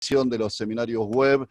de los seminarios web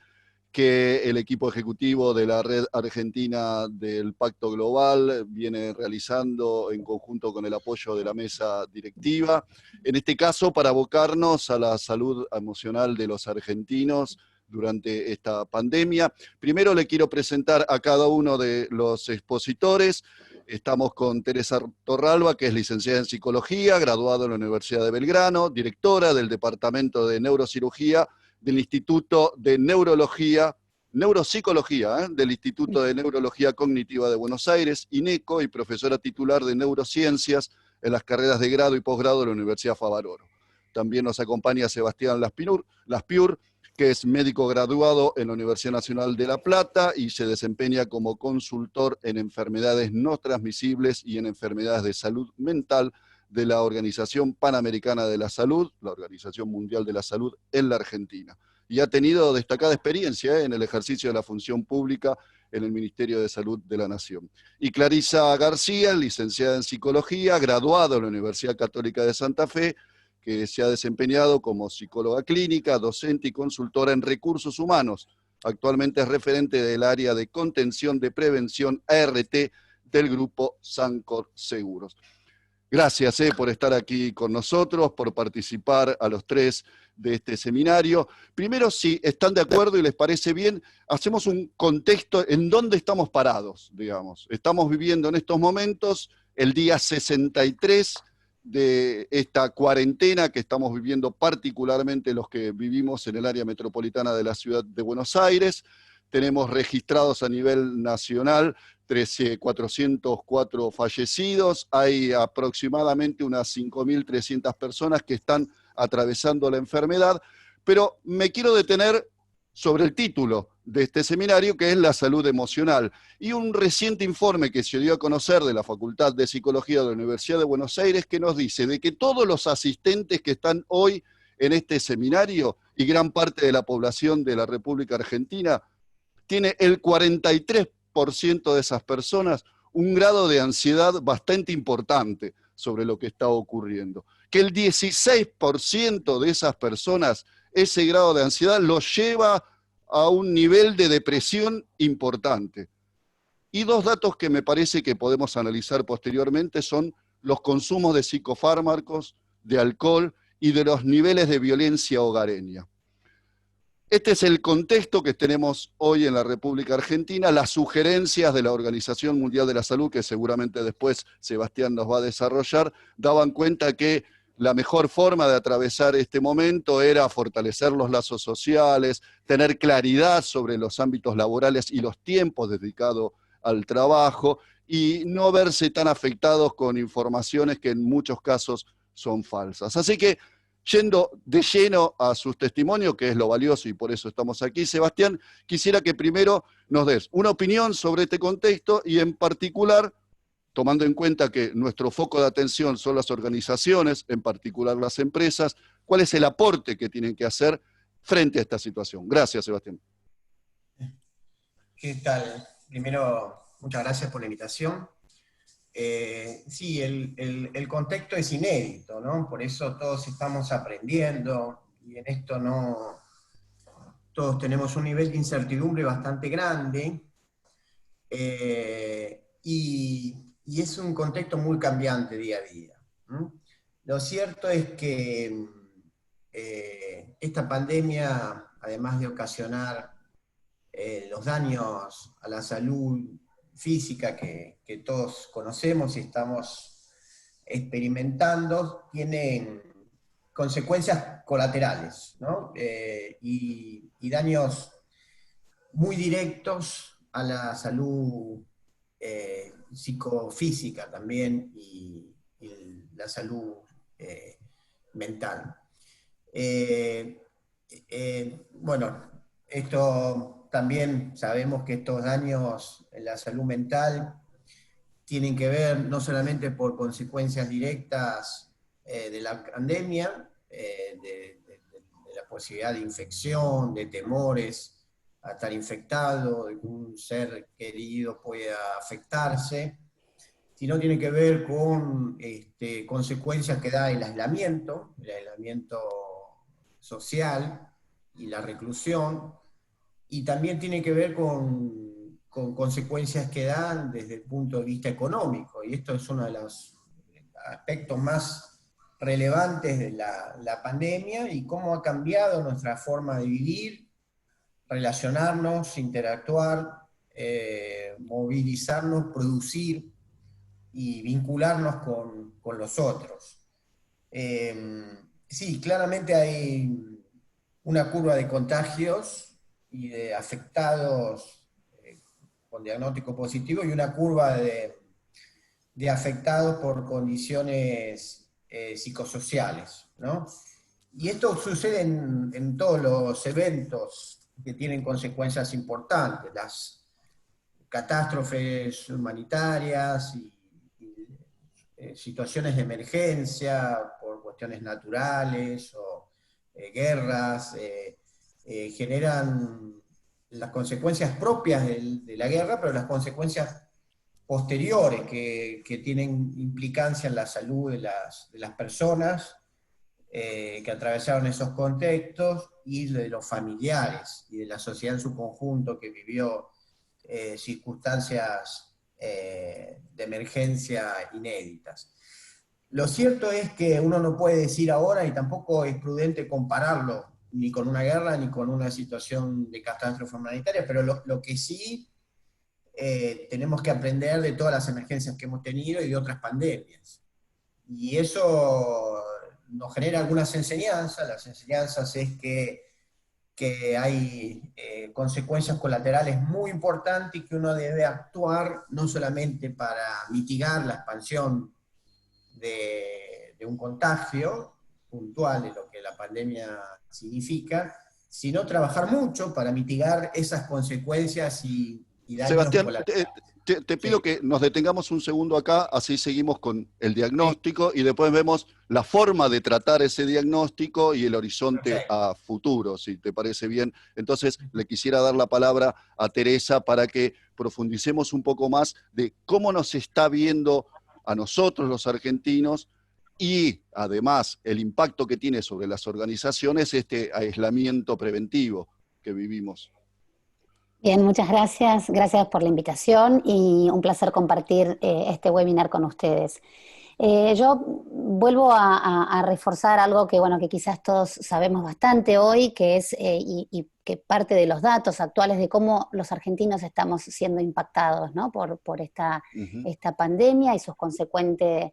que el equipo ejecutivo de la Red Argentina del Pacto Global viene realizando en conjunto con el apoyo de la mesa directiva, en este caso para abocarnos a la salud emocional de los argentinos durante esta pandemia. Primero le quiero presentar a cada uno de los expositores. Estamos con Teresa Torralba, que es licenciada en Psicología, graduada en la Universidad de Belgrano, directora del Departamento de Neurocirugía del Instituto de Neuropsicología, del Instituto de Neurología Cognitiva de Buenos Aires, INECO, y profesora titular de Neurociencias en las carreras de grado y posgrado de la Universidad Favaloro. También nos acompaña Sebastián Laspiur, que es médico graduado en la Universidad Nacional de La Plata y se desempeña como consultor en enfermedades no transmisibles y en enfermedades de salud mental de la Organización Panamericana de la Salud, la Organización Mundial de la Salud en la Argentina. Y ha tenido destacada experiencia en el ejercicio de la función pública en el Ministerio de Salud de la Nación. Y Clarisa García, licenciada en Psicología, graduada en la Universidad Católica de Santa Fe, que se ha desempeñado como psicóloga clínica, docente y consultora en recursos humanos. Actualmente es referente del área de contención de prevención ART del grupo Sancor Seguros. Gracias por estar aquí con nosotros, por participar a los tres de este seminario. Primero, si están de acuerdo y les parece bien, hacemos un contexto en dónde estamos parados, digamos. Estamos viviendo en estos momentos el día 63 de esta cuarentena que estamos viviendo, particularmente los que vivimos en el área metropolitana de la ciudad de Buenos Aires. Tenemos registrados a nivel nacional 404 fallecidos, hay aproximadamente unas 5.300 personas que están atravesando la enfermedad, pero me quiero detener sobre el título de este seminario, que es la salud emocional, y un reciente informe que se dio a conocer de la Facultad de Psicología de la Universidad de Buenos Aires, que nos dice de que todos los asistentes que están hoy en este seminario, y gran parte de la población de la República Argentina, tiene el 43% de esas personas un grado de ansiedad bastante importante sobre lo que está ocurriendo. Que el 16% de esas personas, ese grado de ansiedad lo lleva a un nivel de depresión importante. Y dos datos que me parece que podemos analizar posteriormente son los consumos de psicofármacos, de alcohol y de los niveles de violencia hogareña. Este es el contexto que tenemos hoy en la República Argentina, las sugerencias de la Organización Mundial de la Salud, que seguramente después Sebastián nos va a desarrollar, daban cuenta que la mejor forma de atravesar este momento era fortalecer los lazos sociales, tener claridad sobre los ámbitos laborales y los tiempos dedicados al trabajo, y no verse tan afectados con informaciones que en muchos casos son falsas. Así que, yendo de lleno a sus testimonios, que es lo valioso y por eso estamos aquí, Sebastián, quisiera que primero nos des una opinión sobre este contexto y en particular, tomando en cuenta que nuestro foco de atención son las organizaciones, en particular las empresas, ¿cuál es el aporte que tienen que hacer frente a esta situación? Gracias, Sebastián. ¿Qué tal? Primero, muchas gracias por la invitación. Sí, el contexto es inédito, ¿no? Por eso todos estamos aprendiendo, y en esto no, todos tenemos un nivel de incertidumbre bastante grande, y es un contexto muy cambiante día a día. Lo cierto es que esta pandemia, además de ocasionar los daños a la salud física que todos conocemos y estamos experimentando, tienen consecuencias colaterales, ¿no? Y daños muy directos a la salud psicofísica también y la salud mental. Bueno, esto también sabemos que estos daños en la salud mental tienen que ver no solamente por consecuencias directas de la pandemia, de la posibilidad de infección, de temores a estar infectado, de que un ser querido pueda afectarse, sino tiene que ver con consecuencias que da el aislamiento social, y la reclusión, y también tiene que ver con consecuencias que dan desde el punto de vista económico, y esto es uno de los aspectos más relevantes de la pandemia y cómo ha cambiado nuestra forma de vivir, relacionarnos, interactuar, movilizarnos, producir y vincularnos con los otros. Sí, claramente hay una curva de contagios y de afectados con diagnóstico positivo y una curva de afectados por condiciones psicosociales, ¿no? Y esto sucede en todos los eventos que tienen consecuencias importantes, las catástrofes humanitarias y situaciones de emergencia por cuestiones naturales o guerras, generan las consecuencias propias de la guerra, pero las consecuencias posteriores que tienen implicancia en la salud de las personas que atravesaron esos contextos y de los familiares y de la sociedad en su conjunto que vivió circunstancias de emergencia inéditas. Lo cierto es que uno no puede decir ahora, y tampoco es prudente compararlo, ni con una guerra, ni con una situación de catástrofe humanitaria, pero lo que sí tenemos que aprender de todas las emergencias que hemos tenido y de otras pandemias. Y eso nos genera algunas enseñanzas. Las enseñanzas es que hay consecuencias colaterales muy importantes y que uno debe actuar no solamente para mitigar la expansión de un contagio puntual de lo que la pandemia significa, sino trabajar mucho para mitigar esas consecuencias y daños Sebastián, colaterales. te pido Sí, que nos detengamos un segundo acá, así seguimos con el sí, diagnóstico y después vemos la forma de tratar ese diagnóstico y el horizonte perfecto. a futuro, si te parece bien. Entonces, le quisiera dar la palabra a Teresa para que profundicemos un poco más de cómo nos está viendo a nosotros los argentinos y además el impacto que tiene sobre las organizaciones este aislamiento preventivo que vivimos. Bien, muchas gracias. Gracias por la invitación y un placer compartir este webinar con ustedes. Yo vuelvo a reforzar algo que, bueno, que quizás todos sabemos bastante hoy, que es, y que parte de los datos actuales de cómo los argentinos estamos siendo impactados, ¿no? por Uh -huh. esta pandemia y sus consecuentes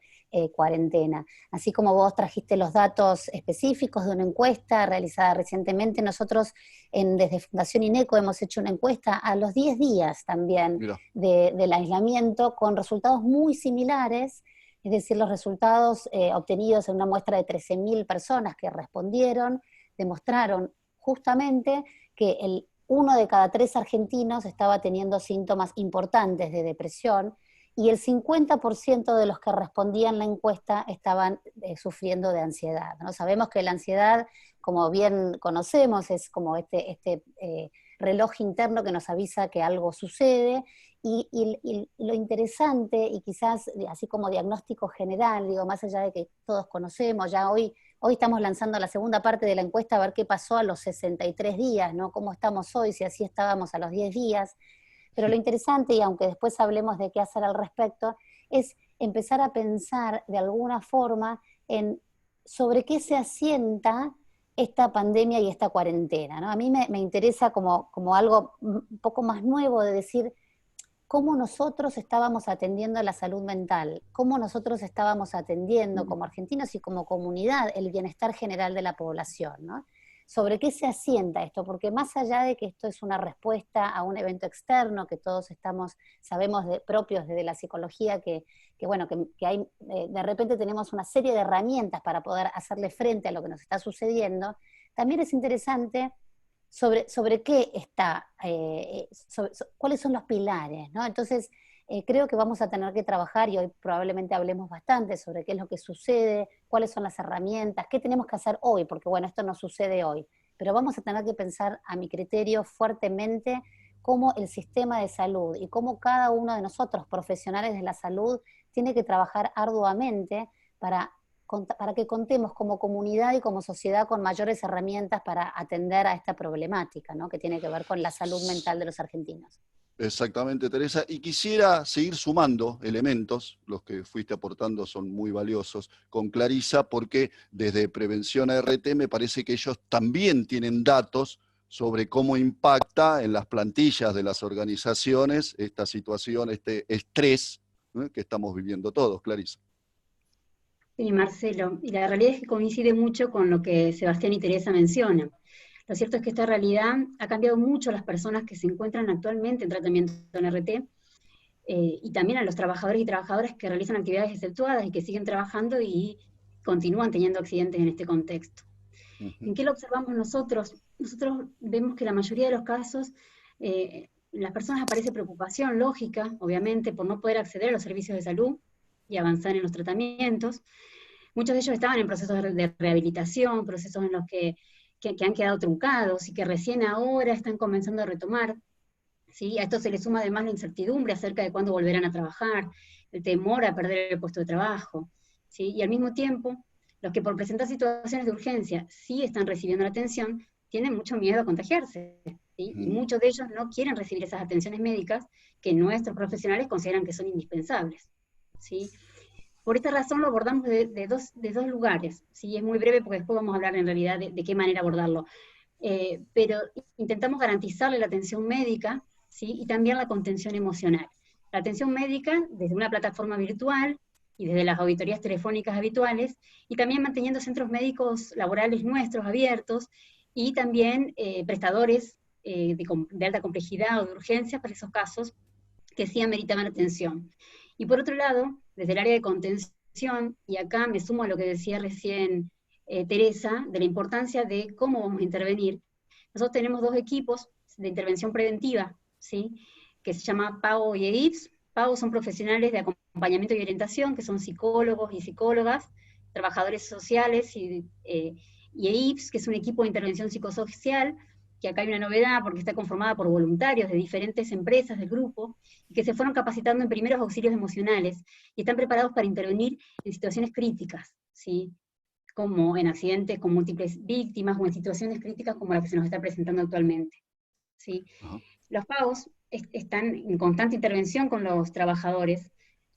cuarentena. Así como vos trajiste los datos específicos de una encuesta realizada recientemente, nosotros desde Fundación INECO hemos hecho una encuesta a los 10 días también del aislamiento con resultados muy similares. Es decir, los resultados obtenidos en una muestra de 13.000 personas que respondieron demostraron justamente que uno de cada 3 argentinos estaba teniendo síntomas importantes de depresión y el 50% de los que respondían la encuesta estaban sufriendo de ansiedad, ¿no? Sabemos que la ansiedad, como bien conocemos, es como este reloj interno que nos avisa que algo sucede. Y lo interesante, y quizás así como diagnóstico general, digo, más allá de que todos conocemos, ya hoy estamos lanzando la segunda parte de la encuesta a ver qué pasó a los 63 días, ¿no? ¿Cómo estamos hoy? Si así estábamos a los 10 días. Pero lo interesante, y aunque después hablemos de qué hacer al respecto, es empezar a pensar de alguna forma en sobre qué se asienta esta pandemia y esta cuarentena, ¿no? A mí me interesa como algo un poco más nuevo de decir cómo nosotros estábamos atendiendo la salud mental, cómo nosotros estábamos atendiendo como argentinos y como comunidad el bienestar general de la población, ¿no? ¿Sobre qué se asienta esto? Porque más allá de que esto es una respuesta a un evento externo que todos sabemos propios desde la psicología, bueno, que hay, de repente tenemos una serie de herramientas para poder hacerle frente a lo que nos está sucediendo, también es interesante sobre qué está, cuáles son los pilares, ¿no? Entonces, creo que vamos a tener que trabajar, y hoy probablemente hablemos bastante sobre qué es lo que sucede, cuáles son las herramientas, qué tenemos que hacer hoy, porque bueno, esto no sucede hoy, pero vamos a tener que pensar, a mi criterio, fuertemente cómo el sistema de salud y cómo cada uno de nosotros, profesionales de la salud, tiene que trabajar arduamente para para que contemos como comunidad y como sociedad con mayores herramientas para atender a esta problemática, ¿no? Que tiene que ver con la salud mental de los argentinos. Exactamente, Teresa. Y quisiera seguir sumando elementos, los que fuiste aportando son muy valiosos, con Clarisa, porque desde Prevención ART me parece que ellos también tienen datos sobre cómo impacta en las plantillas de las organizaciones esta situación, este estrés, ¿no?, que estamos viviendo todos, Clarisa. Sí, Marcelo, y la realidad es que coincide mucho con lo que Sebastián y Teresa mencionan. Lo cierto es que esta realidad ha cambiado mucho a las personas que se encuentran actualmente en tratamiento en RT, y también a los trabajadores y trabajadoras que realizan actividades exceptuadas y que siguen trabajando y continúan teniendo accidentes en este contexto. ¿En qué lo observamos nosotros? Nosotros vemos que en la mayoría de los casos las personas aparece preocupación lógica, obviamente, por no poder acceder a los servicios de salud y avanzar en los tratamientos. Muchos de ellos estaban en procesos de rehabilitación, procesos en los que han quedado truncados y que recién ahora están comenzando a retomar. ¿Sí? A esto se le suma además la incertidumbre acerca de cuándo volverán a trabajar, el temor a perder el puesto de trabajo. ¿Sí? Y al mismo tiempo, los que por presentar situaciones de urgencia sí están recibiendo la atención, tienen mucho miedo a contagiarse. ¿Sí? Y muchos de ellos no quieren recibir esas atenciones médicas que nuestros profesionales consideran que son indispensables. ¿Sí? Por esta razón lo abordamos de dos lugares. ¿Sí? Es muy breve porque después vamos a hablar en realidad de qué manera abordarlo. Pero intentamos garantizarle la atención médica, ¿sí? Y también la contención emocional. La atención médica desde una plataforma virtual y desde las auditorías telefónicas habituales, y también manteniendo centros médicos laborales nuestros abiertos, y también prestadores de alta complejidad o de urgencia para esos casos que sí ameritaban atención. Y por otro lado, desde el área de contención, y acá me sumo a lo que decía recién Teresa, de la importancia de cómo vamos a intervenir. Nosotros tenemos dos equipos de intervención preventiva, ¿sí? Que se llama PAO y EIPS. PAO son profesionales de acompañamiento y orientación, que son psicólogos y psicólogas, trabajadores sociales, y EIPS, que es un equipo de intervención psicosocial, que acá hay una novedad porque está conformada por voluntarios de diferentes empresas del grupo, y que se fueron capacitando en primeros auxilios emocionales, y están preparados para intervenir en situaciones críticas, ¿sí? Como en accidentes con múltiples víctimas, o en situaciones críticas como la que se nos está presentando actualmente. ¿Sí? Los PAOs están en constante intervención con los trabajadores,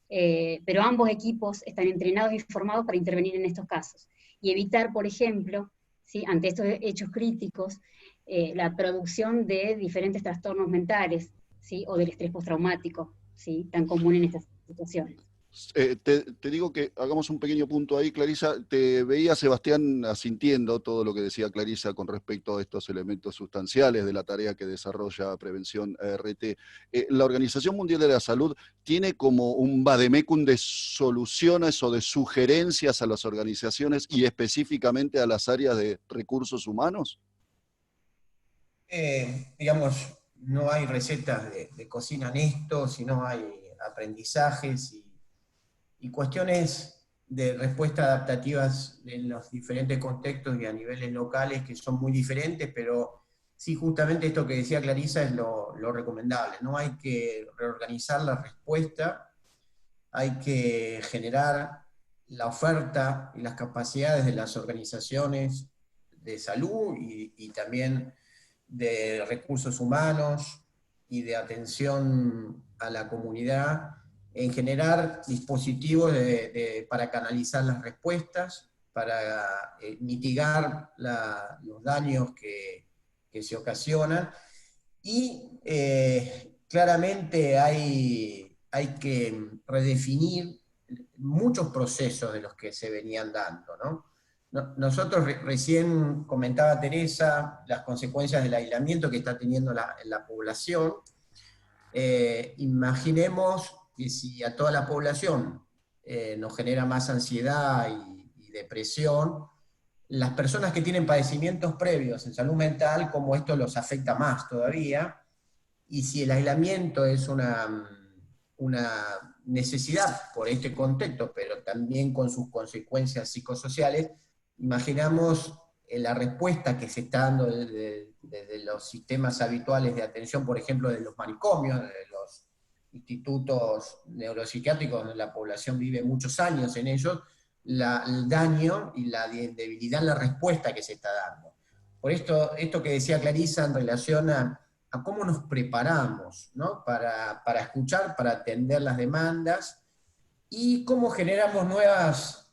pero ambos equipos están entrenados y formados para intervenir en estos casos, y evitar, por ejemplo, ¿sí?, ante estos hechos críticos, la producción de diferentes trastornos mentales, ¿sí?, o del estrés postraumático, ¿sí?, tan común en estas situaciones. Te digo que hagamos un pequeño punto ahí, Clarisa. Te veía, Sebastián, asintiendo todo lo que decía Clarisa con respecto a estos elementos sustanciales de la tarea que desarrolla Prevención ART. La Organización Mundial de la Salud tiene como un vademecum de soluciones o de sugerencias a las organizaciones y específicamente a las áreas de recursos humanos. Digamos, no hay recetas de cocina en esto, sino hay aprendizajes y cuestiones de respuesta adaptativas en los diferentes contextos y a niveles locales que son muy diferentes, pero sí, justamente esto que decía Clarisa es lo recomendable, ¿no? Hay que reorganizar la respuesta, hay que generar la oferta y las capacidades de las organizaciones de salud y también de recursos humanos y de atención a la comunidad, en generar dispositivos para canalizar las respuestas, para mitigar los daños que se ocasionan, y claramente hay que redefinir muchos procesos de los que se venían dando, ¿no? Nosotros recién comentaba Teresa las consecuencias del aislamiento que está teniendo la población. Imaginemos que si a toda la población nos genera más ansiedad y depresión, las personas que tienen padecimientos previos en salud mental, como esto los afecta más todavía, y si el aislamiento es una necesidad por este contexto, pero también con sus consecuencias psicosociales, imaginamos la respuesta que se está dando desde los sistemas habituales de atención, por ejemplo, de los manicomios, de los institutos neuropsiquiátricos, donde la población vive muchos años en ellos, el daño y la debilidad en la respuesta que se está dando. Por esto que decía Clarisa en relación a cómo nos preparamos, ¿no? para escuchar, para atender las demandas, y cómo generamos nuevas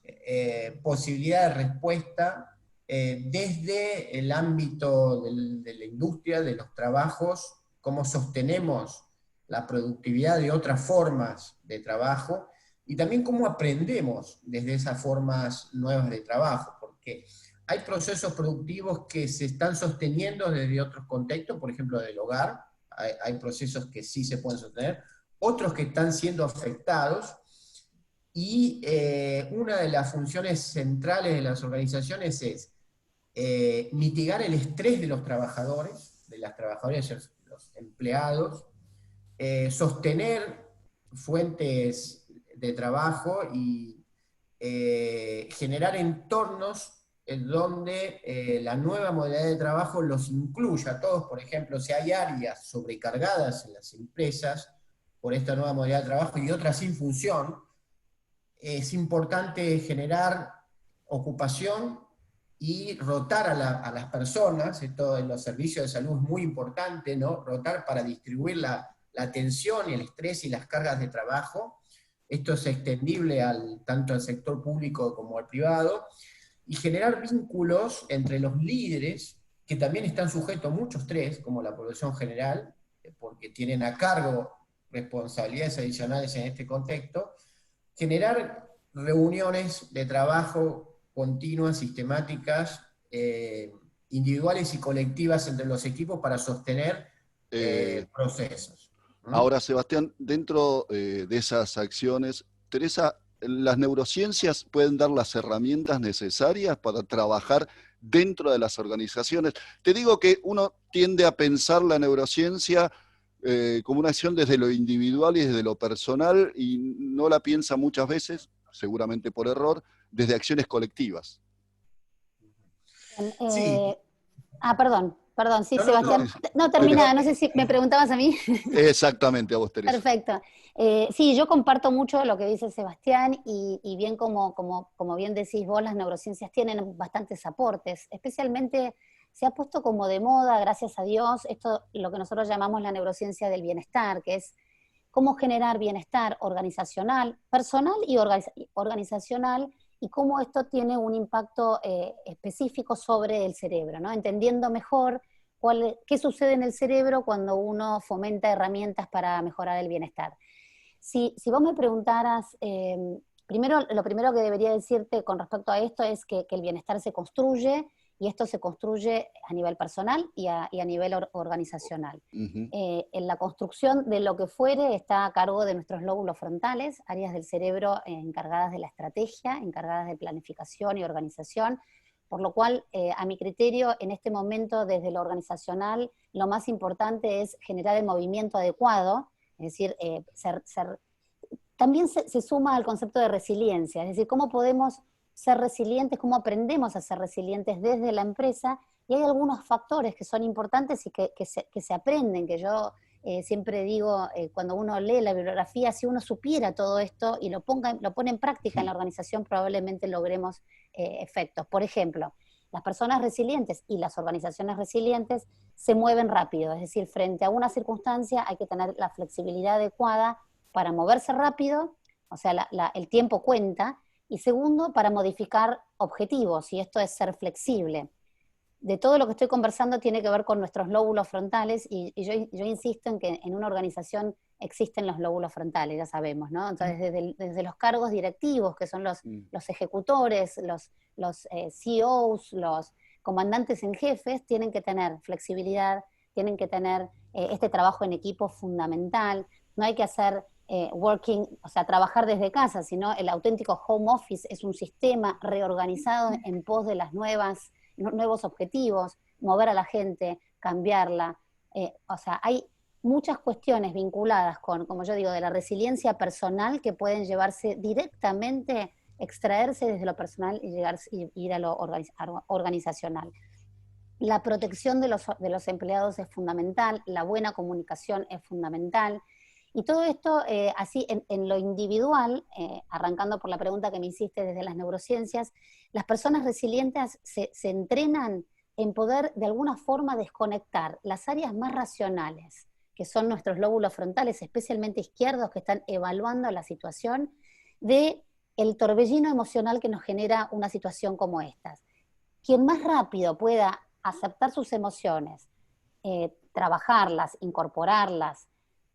posibilidades de respuesta desde el ámbito de la industria, de los trabajos, cómo sostenemos la productividad de otras formas de trabajo, y también cómo aprendemos desde esas formas nuevas de trabajo, porque hay procesos productivos que se están sosteniendo desde otros contextos, por ejemplo del hogar, hay procesos que sí se pueden sostener, otros que están siendo afectados, y una de las funciones centrales de las organizaciones es mitigar el estrés de los trabajadores, de las trabajadoras y los empleados, sostener fuentes de trabajo y generar entornos en donde la nueva modalidad de trabajo los incluya a todos. Por ejemplo, si hay áreas sobrecargadas en las empresas por esta nueva modalidad de trabajo y otras sin función, es importante generar ocupación y rotar a las personas. Esto en los servicios de salud es muy importante, ¿no? Rotar para distribuir la tensión y el estrés y las cargas de trabajo. Esto es extendible tanto al sector público como al privado, y generar vínculos entre los líderes, que también están sujetos a mucho estrés, como la población general, porque tienen a cargo responsabilidades adicionales en este contexto, generar reuniones de trabajo continuas, sistemáticas, individuales y colectivas entre los equipos para sostener procesos. Ahora, Sebastián, dentro de esas acciones, Teresa, ¿las neurociencias pueden dar las herramientas necesarias para trabajar dentro de las organizaciones? Te digo que uno tiende a pensar la neurociencia como una acción desde lo individual y desde lo personal, y no la piensa muchas veces, seguramente por error, desde acciones colectivas. Sí. Perdón, sí, No, Sebastián. No, termina, no sé si me preguntabas a mí. Exactamente, a vos, Teresa. Perfecto. Sí, yo comparto mucho lo que dice Sebastián, y bien como bien decís vos, las neurociencias tienen bastantes aportes, especialmente se ha puesto como de moda, gracias a Dios, esto lo que nosotros llamamos la neurociencia del bienestar, que es cómo generar bienestar organizacional, personal y organizacional, y cómo esto tiene un impacto específico sobre el cerebro, ¿no? Entendiendo mejor qué sucede en el cerebro cuando uno fomenta herramientas para mejorar el bienestar. Si vos me preguntaras, lo primero que debería decirte con respecto a esto es que el bienestar se construye, y esto se construye a nivel personal y a nivel organizacional. En la construcción de lo que fuere está a cargo de nuestros lóbulos frontales, áreas del cerebro encargadas de la estrategia, encargadas de planificación y organización, por lo cual, a mi criterio, en este momento, desde lo organizacional, lo más importante es generar el movimiento adecuado, es decir, también se suma al concepto de resiliencia, es decir, cómo podemos ser resilientes, cómo aprendemos a ser resilientes desde la empresa, y hay algunos factores que son importantes y que se aprenden, que yo siempre digo, cuando uno lee la bibliografía, si uno supiera todo esto y lo pone en práctica en la organización, probablemente logremos efectos. Por ejemplo, las personas resilientes y las organizaciones resilientes se mueven rápido, es decir, frente a una circunstancia hay que tener la flexibilidad adecuada para moverse rápido, o sea, el tiempo cuenta, y segundo, para modificar objetivos, y esto es ser flexible. De todo lo que estoy conversando tiene que ver con nuestros lóbulos frontales, y yo insisto en que en una organización existen los lóbulos frontales, ya sabemos, ¿no? Entonces, desde los cargos directivos, que son los ejecutores, los CEOs, los comandantes en jefes, tienen que tener flexibilidad, tienen que tener este trabajo en equipo fundamental, no hay que hacer trabajar desde casa, sino el auténtico home office es un sistema reorganizado en pos de las nuevos objetivos, mover a la gente, cambiarla. Hay muchas cuestiones vinculadas con, como yo digo, de la resiliencia personal, que pueden llevarse directamente, extraerse desde lo personal y ir a lo organizacional. La protección de los empleados es fundamental, la buena comunicación es fundamental, Y todo esto, así en lo individual, arrancando por la pregunta que me hiciste desde las neurociencias, las personas resilientes se entrenan en poder de alguna forma desconectar las áreas más racionales, que son nuestros lóbulos frontales, especialmente izquierdos, que están evaluando la situación, de el torbellino emocional que nos genera una situación como esta. Quien más rápido pueda aceptar sus emociones, trabajarlas, incorporarlas,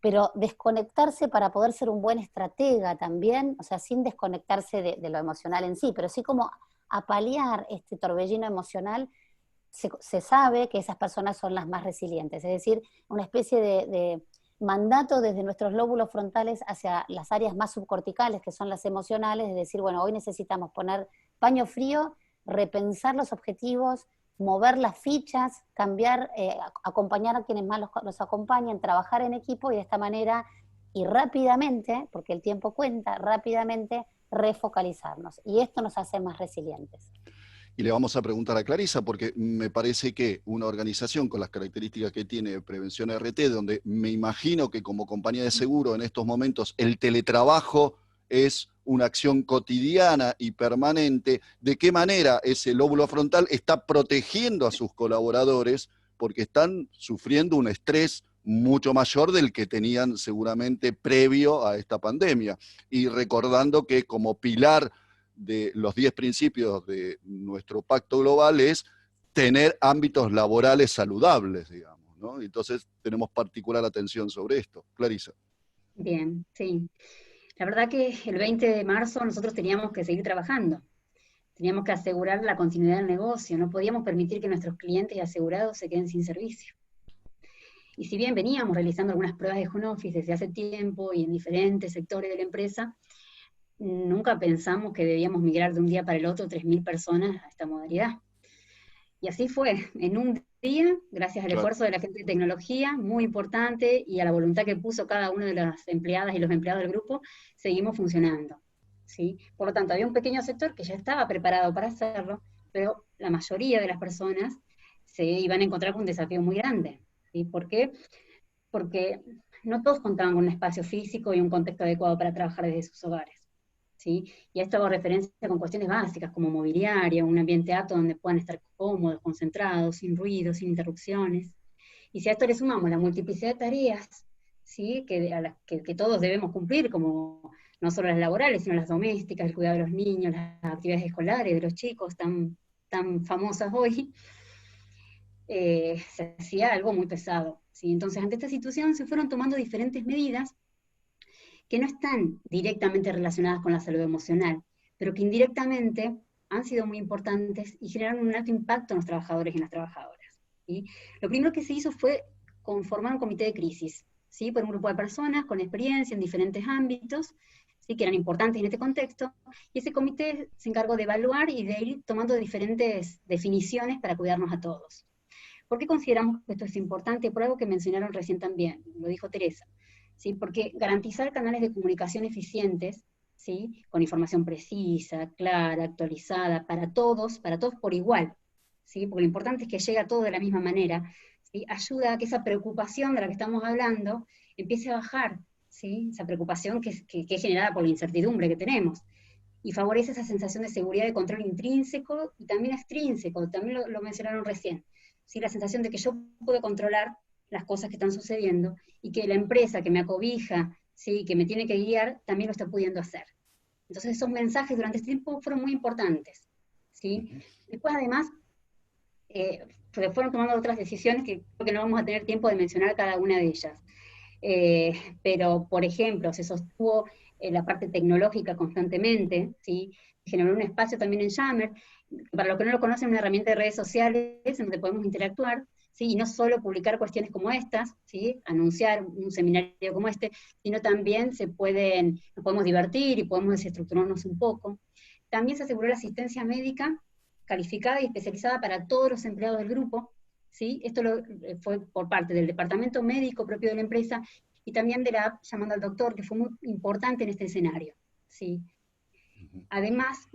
pero desconectarse para poder ser un buen estratega también, o sea, sin desconectarse de lo emocional en sí, pero sí como a paliar este torbellino emocional, se sabe que esas personas son las más resilientes, es decir, una especie de mandato desde nuestros lóbulos frontales hacia las áreas más subcorticales, que son las emocionales, es decir, bueno, hoy necesitamos poner paño frío, repensar los objetivos, mover las fichas, cambiar, acompañar a quienes más los acompañan, trabajar en equipo y de esta manera, y rápidamente, porque el tiempo cuenta, rápidamente refocalizarnos. Y esto nos hace más resilientes. Y le vamos a preguntar a Clarisa, porque me parece que una organización con las características que tiene Prevención RT, donde me imagino que como compañía de seguro en estos momentos el teletrabajo es una acción cotidiana y permanente, ¿de qué manera ese lóbulo frontal está protegiendo a sus colaboradores porque están sufriendo un estrés mucho mayor del que tenían seguramente previo a esta pandemia? Y recordando que como pilar de los 10 principios de nuestro pacto global es tener ámbitos laborales saludables, digamos, ¿no? Entonces tenemos particular atención sobre esto. Clarisa. Bien, sí. La verdad que el 20 de marzo nosotros teníamos que seguir trabajando. Teníamos que asegurar la continuidad del negocio. No podíamos permitir que nuestros clientes y asegurados se queden sin servicio. Y si bien veníamos realizando algunas pruebas de home office desde hace tiempo y en diferentes sectores de la empresa, nunca pensamos que debíamos migrar de un día para el otro 3.000 personas a esta modalidad. Y así fue, en un día, gracias al esfuerzo de la gente de tecnología, muy importante, y a la voluntad que puso cada una de las empleadas y los empleados del grupo, seguimos funcionando, ¿sí? Por lo tanto, había un pequeño sector que ya estaba preparado para hacerlo, pero la mayoría de las personas se iban a encontrar con un desafío muy grande, ¿sí? ¿Por qué? Porque no todos contaban con un espacio físico y un contexto adecuado para trabajar desde sus hogares. ¿Sí? Y a esto hago referencia con cuestiones básicas como mobiliario, un ambiente apto donde puedan estar cómodos, concentrados, sin ruido, sin interrupciones. Y si a esto le sumamos la multiplicidad de tareas, ¿sí? que todos debemos cumplir, como no solo las laborales, sino las domésticas, el cuidado de los niños, las actividades escolares de los chicos, tan famosas hoy, se hacía algo muy pesado. ¿Sí? Entonces, ante esta situación se fueron tomando diferentes medidas que no están directamente relacionadas con la salud emocional, pero que indirectamente han sido muy importantes y generaron un alto impacto en los trabajadores y en las trabajadoras. ¿Sí? Lo primero que se hizo fue conformar un comité de crisis, ¿sí? Por un grupo de personas con experiencia en diferentes ámbitos, ¿sí? Que eran importantes en este contexto, y ese comité se encargó de evaluar y de ir tomando diferentes definiciones para cuidarnos a todos. ¿Por qué consideramos que esto es importante? Por algo que mencionaron recién también, lo dijo Teresa. ¿Sí? Porque garantizar canales de comunicación eficientes, ¿sí? Con información precisa, clara, actualizada, para todos por igual, ¿sí? Porque lo importante es que llegue a todos de la misma manera, ¿sí? Ayuda a que esa preocupación de la que estamos hablando empiece a bajar, ¿sí? Esa preocupación que es generada por la incertidumbre que tenemos, y favorece esa sensación de seguridad, de control intrínseco y también extrínseco, también lo mencionaron recién, ¿sí? La sensación de que yo puedo controlar las cosas que están sucediendo, y que la empresa que me acobija, ¿sí? Que me tiene que guiar, también lo está pudiendo hacer. Entonces esos mensajes durante este tiempo fueron muy importantes, ¿sí? Después además, se fueron tomando otras decisiones que creo que no vamos a tener tiempo de mencionar cada una de ellas. Pero, por ejemplo, se sostuvo la parte tecnológica constantemente, ¿sí? Generó un espacio también en Yammer, para los que no lo conocen, una herramienta de redes sociales en donde podemos interactuar, ¿sí? Y no solo publicar cuestiones como estas, ¿sí? Anunciar un seminario como este, sino también nos podemos divertir y podemos desestructurarnos un poco. También se aseguró la asistencia médica calificada y especializada para todos los empleados del grupo, ¿sí? Esto fue por parte del departamento médico propio de la empresa y también de la app Llamando al Doctor, que fue muy importante en este escenario, ¿sí? Además,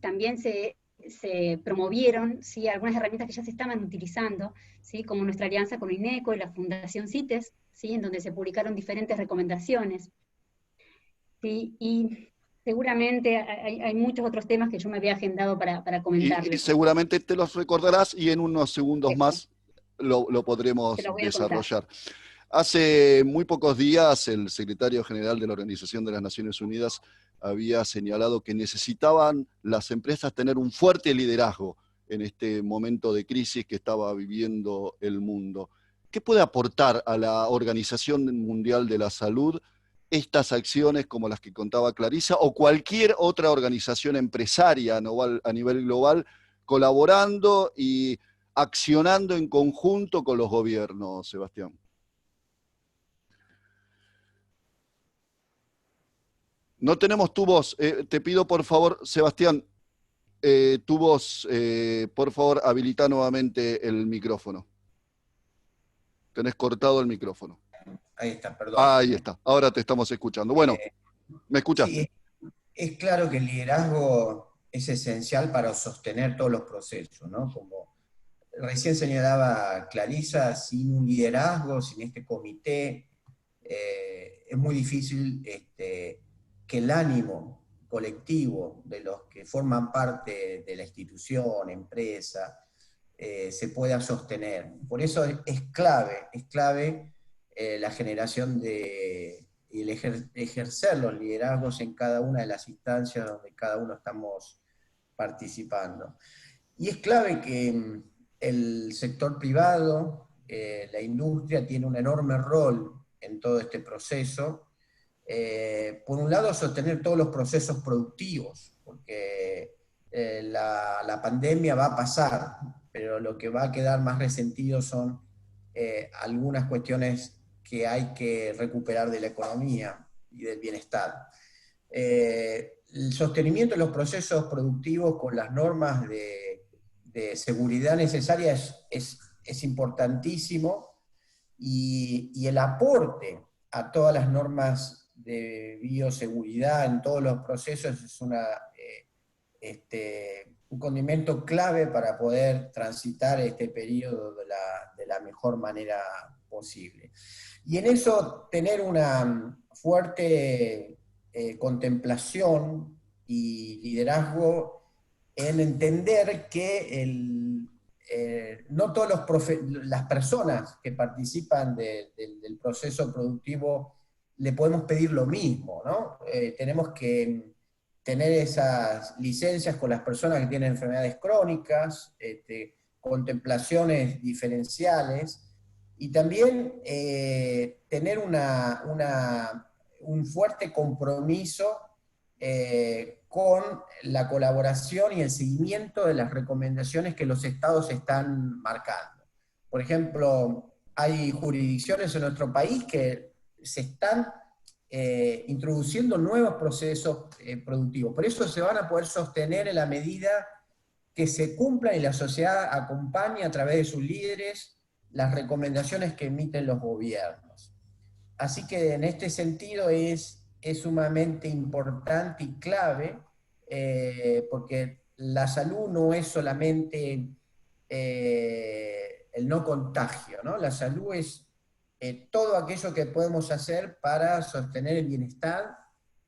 también se se promovieron, ¿sí?, algunas herramientas que ya se estaban utilizando, ¿sí?, como nuestra alianza con INECO y la Fundación CITES, ¿sí?, en donde se publicaron diferentes recomendaciones. ¿Sí? Y seguramente hay muchos otros temas que yo me había agendado para Y comentarles. seguramente te los recordarás y en unos segundos Eso, más lo te podremos lo voy a contar. desarrollar. Hace muy pocos días el secretario general de la Organización de las Naciones Unidas había señalado que necesitaban las empresas tener un fuerte liderazgo en este momento de crisis que estaba viviendo el mundo. ¿Qué puede aportar a la Organización Mundial de la Salud estas acciones como las que contaba Clarisa o cualquier otra organización empresaria a nivel global colaborando y accionando en conjunto con los gobiernos, Sebastián? No tenemos tu voz. Te pido, por favor, Sebastián, tu voz, por favor, habilita nuevamente el micrófono. Tenés cortado el micrófono. Ahí está, perdón. Ahí está. Ahora te estamos escuchando. Bueno, ¿me escuchás? Sí, es claro que el liderazgo es esencial para sostener todos los procesos, ¿no? Como recién señalaba Clarisa, sin un liderazgo, sin este comité, es muy difícil que el ánimo colectivo de los que forman parte de la institución, empresa, se pueda sostener. Por eso es clave la generación y el ejercer los liderazgos en cada una de las instancias donde cada uno estamos participando. Y es clave que el sector privado, la industria, tiene un enorme rol en todo este proceso. Por un lado, sostener todos los procesos productivos, porque la pandemia va a pasar, pero lo que va a quedar más resentido son algunas cuestiones que hay que recuperar de la economía y del bienestar. El sostenimiento de los procesos productivos con las normas de seguridad necesarias es importantísimo, y el aporte a todas las normas de bioseguridad en todos los procesos es un condimento clave para poder transitar este periodo de la mejor manera posible. Y en eso tener una fuerte contemplación y liderazgo en entender que no todas las personas que participan del proceso productivo le podemos pedir lo mismo, ¿no? Tenemos que tener esas licencias con las personas que tienen enfermedades crónicas, contemplaciones diferenciales, y también tener un fuerte compromiso con la colaboración y el seguimiento de las recomendaciones que los estados están marcando. Por ejemplo, hay jurisdicciones en nuestro país que se están introduciendo nuevos procesos productivos. Por eso se van a poder sostener en la medida que se cumplan y la sociedad acompañe a través de sus líderes las recomendaciones que emiten los gobiernos. Así que en este sentido es sumamente importante y clave, porque la salud no es solamente el no contagio, ¿no? La salud es todo aquello que podemos hacer para sostener el bienestar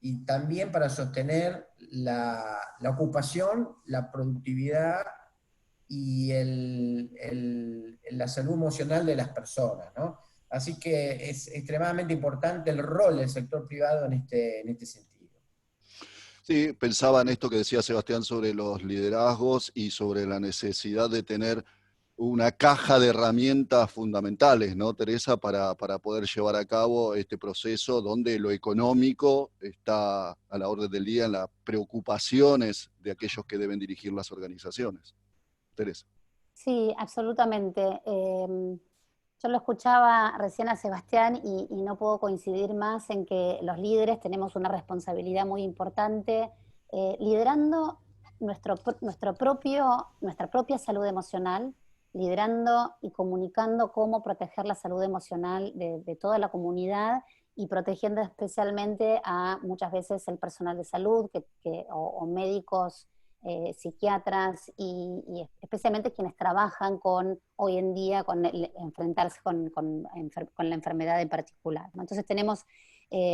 y también para sostener la ocupación, la productividad y la salud emocional de las personas, ¿no? Así que es extremadamente importante el rol del sector privado en este sentido. Sí, pensaba en esto que decía Sebastián sobre los liderazgos y sobre la necesidad de tener una caja de herramientas fundamentales, ¿no, Teresa?, para poder llevar a cabo este proceso donde lo económico está a la orden del día en las preocupaciones de aquellos que deben dirigir las organizaciones. Teresa. Sí, absolutamente. Yo lo escuchaba recién a Sebastián y no puedo coincidir más en que los líderes tenemos una responsabilidad muy importante liderando nuestra propia salud emocional, liderando y comunicando cómo proteger la salud emocional de toda la comunidad y protegiendo especialmente a muchas veces el personal de salud o médicos psiquiatras y especialmente quienes trabajan hoy en día con enfrentarse con la enfermedad en particular, ¿no? Entonces tenemos,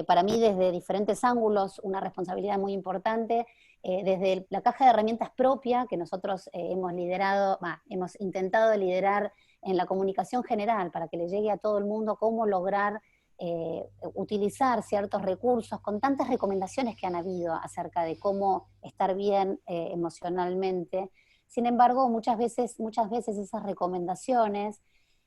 para mí, desde diferentes ángulos, una responsabilidad muy importante, desde la caja de herramientas propia que nosotros hemos intentado liderar en la comunicación general para que le llegue a todo el mundo cómo lograr utilizar ciertos recursos, con tantas recomendaciones que han habido acerca de cómo estar bien emocionalmente. Sin embargo, muchas veces esas recomendaciones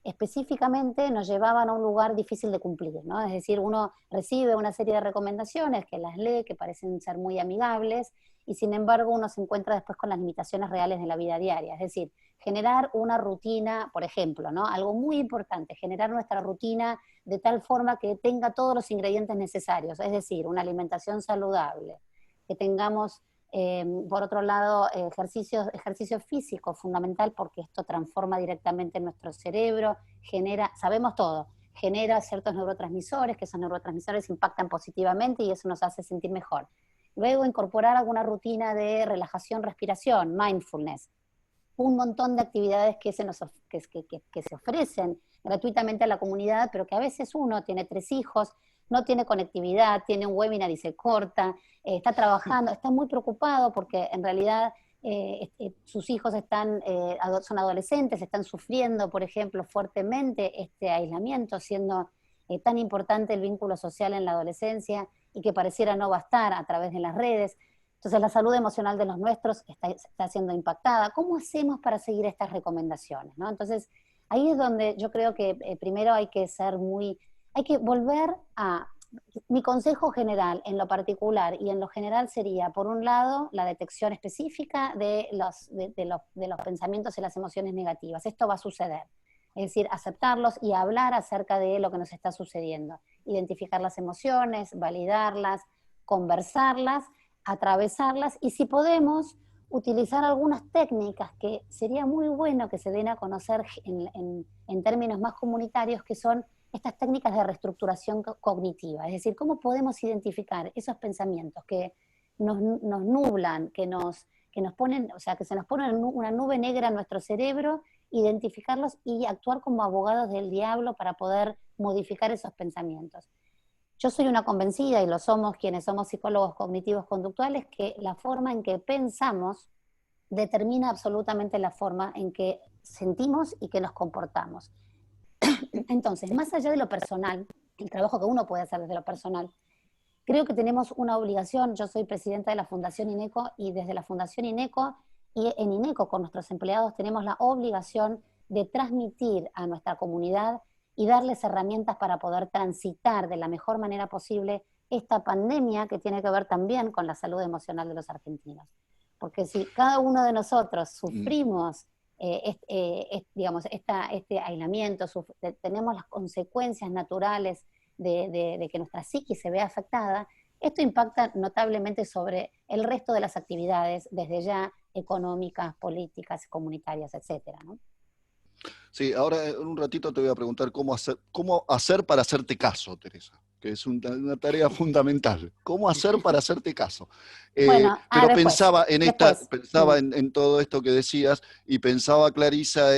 específicamente nos llevaban a un lugar difícil de cumplir, ¿no? Es decir, uno recibe una serie de recomendaciones, que las lee, que parecen ser muy amigables, y sin embargo uno se encuentra después con las limitaciones reales de la vida diaria. Es decir, generar una rutina, por ejemplo, ¿no? Algo muy importante, generar nuestra rutina de tal forma que tenga todos los ingredientes necesarios, es decir, una alimentación saludable, que tengamos, por otro lado, ejercicio físico, fundamental, porque esto transforma directamente nuestro cerebro, sabemos todo, genera ciertos neurotransmisores, que esos neurotransmisores impactan positivamente y eso nos hace sentir mejor. Luego incorporar alguna rutina de relajación, respiración, mindfulness, un montón de actividades que se ofrecen gratuitamente a la comunidad, pero que a veces uno tiene 3 hijos, no tiene conectividad, tiene un webinar y se corta, está trabajando, está muy preocupado porque en realidad sus hijos son adolescentes, están sufriendo, por ejemplo, fuertemente este aislamiento, siendo tan importante el vínculo social en la adolescencia y que pareciera no bastar a través de las redes. Entonces la salud emocional de los nuestros está siendo impactada. ¿Cómo hacemos para seguir estas recomendaciones, ¿no? Entonces ahí es donde yo creo que primero hay que volver a... Mi consejo general en lo particular y en lo general sería, por un lado, la detección específica de los pensamientos y las emociones negativas. Esto va a suceder. Es decir, aceptarlos y hablar acerca de lo que nos está sucediendo. Identificar las emociones, validarlas, conversarlas, atravesarlas y si podemos utilizar algunas técnicas que sería muy bueno que se den a conocer en términos más comunitarios, que son estas técnicas de reestructuración cognitiva. Es decir, cómo podemos identificar esos pensamientos que nos nublan, que ponen, o sea, que se nos pone una nube negra en nuestro cerebro, identificarlos y actuar como abogados del diablo para poder modificar esos pensamientos. Yo soy una convencida, y lo somos quienes somos psicólogos cognitivos conductuales, que la forma en que pensamos determina absolutamente la forma en que sentimos y que nos comportamos. Entonces, más allá de lo personal, el trabajo que uno puede hacer desde lo personal, creo que tenemos una obligación. Yo soy presidenta de la Fundación INECO, y desde la Fundación INECO y en INECO con nuestros empleados tenemos la obligación de transmitir a nuestra comunidad y darles herramientas para poder transitar de la mejor manera posible esta pandemia que tiene que ver también con la salud emocional de los argentinos. Porque si cada uno de nosotros sufrimos digamos, este aislamiento, tenemos las consecuencias naturales de que nuestra psiquis se vea afectada, esto impacta notablemente sobre el resto de las actividades, desde ya económicas, políticas, comunitarias, etcétera, ¿no? Sí, ahora en un ratito te voy a preguntar cómo hacer para hacerte caso, Teresa, que es una tarea fundamental. ¿Cómo hacer para hacerte caso? Bueno, pero después, pensaba en todo esto que decías, y pensaba, Clarisa,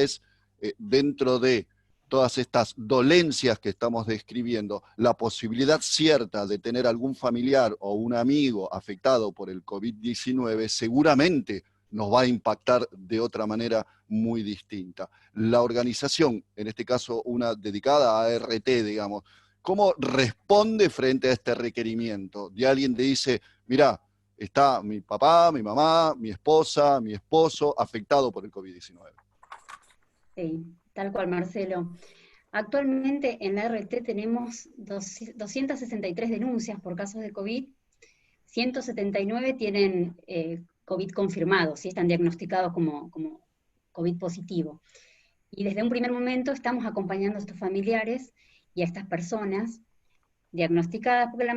dentro de todas estas dolencias que estamos describiendo, la posibilidad cierta de tener algún familiar o un amigo afectado por el COVID-19 seguramente nos va a impactar de otra manera muy distinta. La organización, en este caso una dedicada a ART, digamos, ¿cómo responde frente a este requerimiento? De alguien que dice, mirá, está mi papá, mi mamá, mi esposa, mi esposo afectado por el COVID-19. Sí, tal cual, Marcelo. Actualmente en la ART tenemos 263 denuncias por casos de COVID, 179 tienen COVID confirmado, ¿sí? Están diagnosticados como COVID positivo. Y desde un primer momento estamos acompañando a estos familiares y a estas personas diagnosticadas, porque en la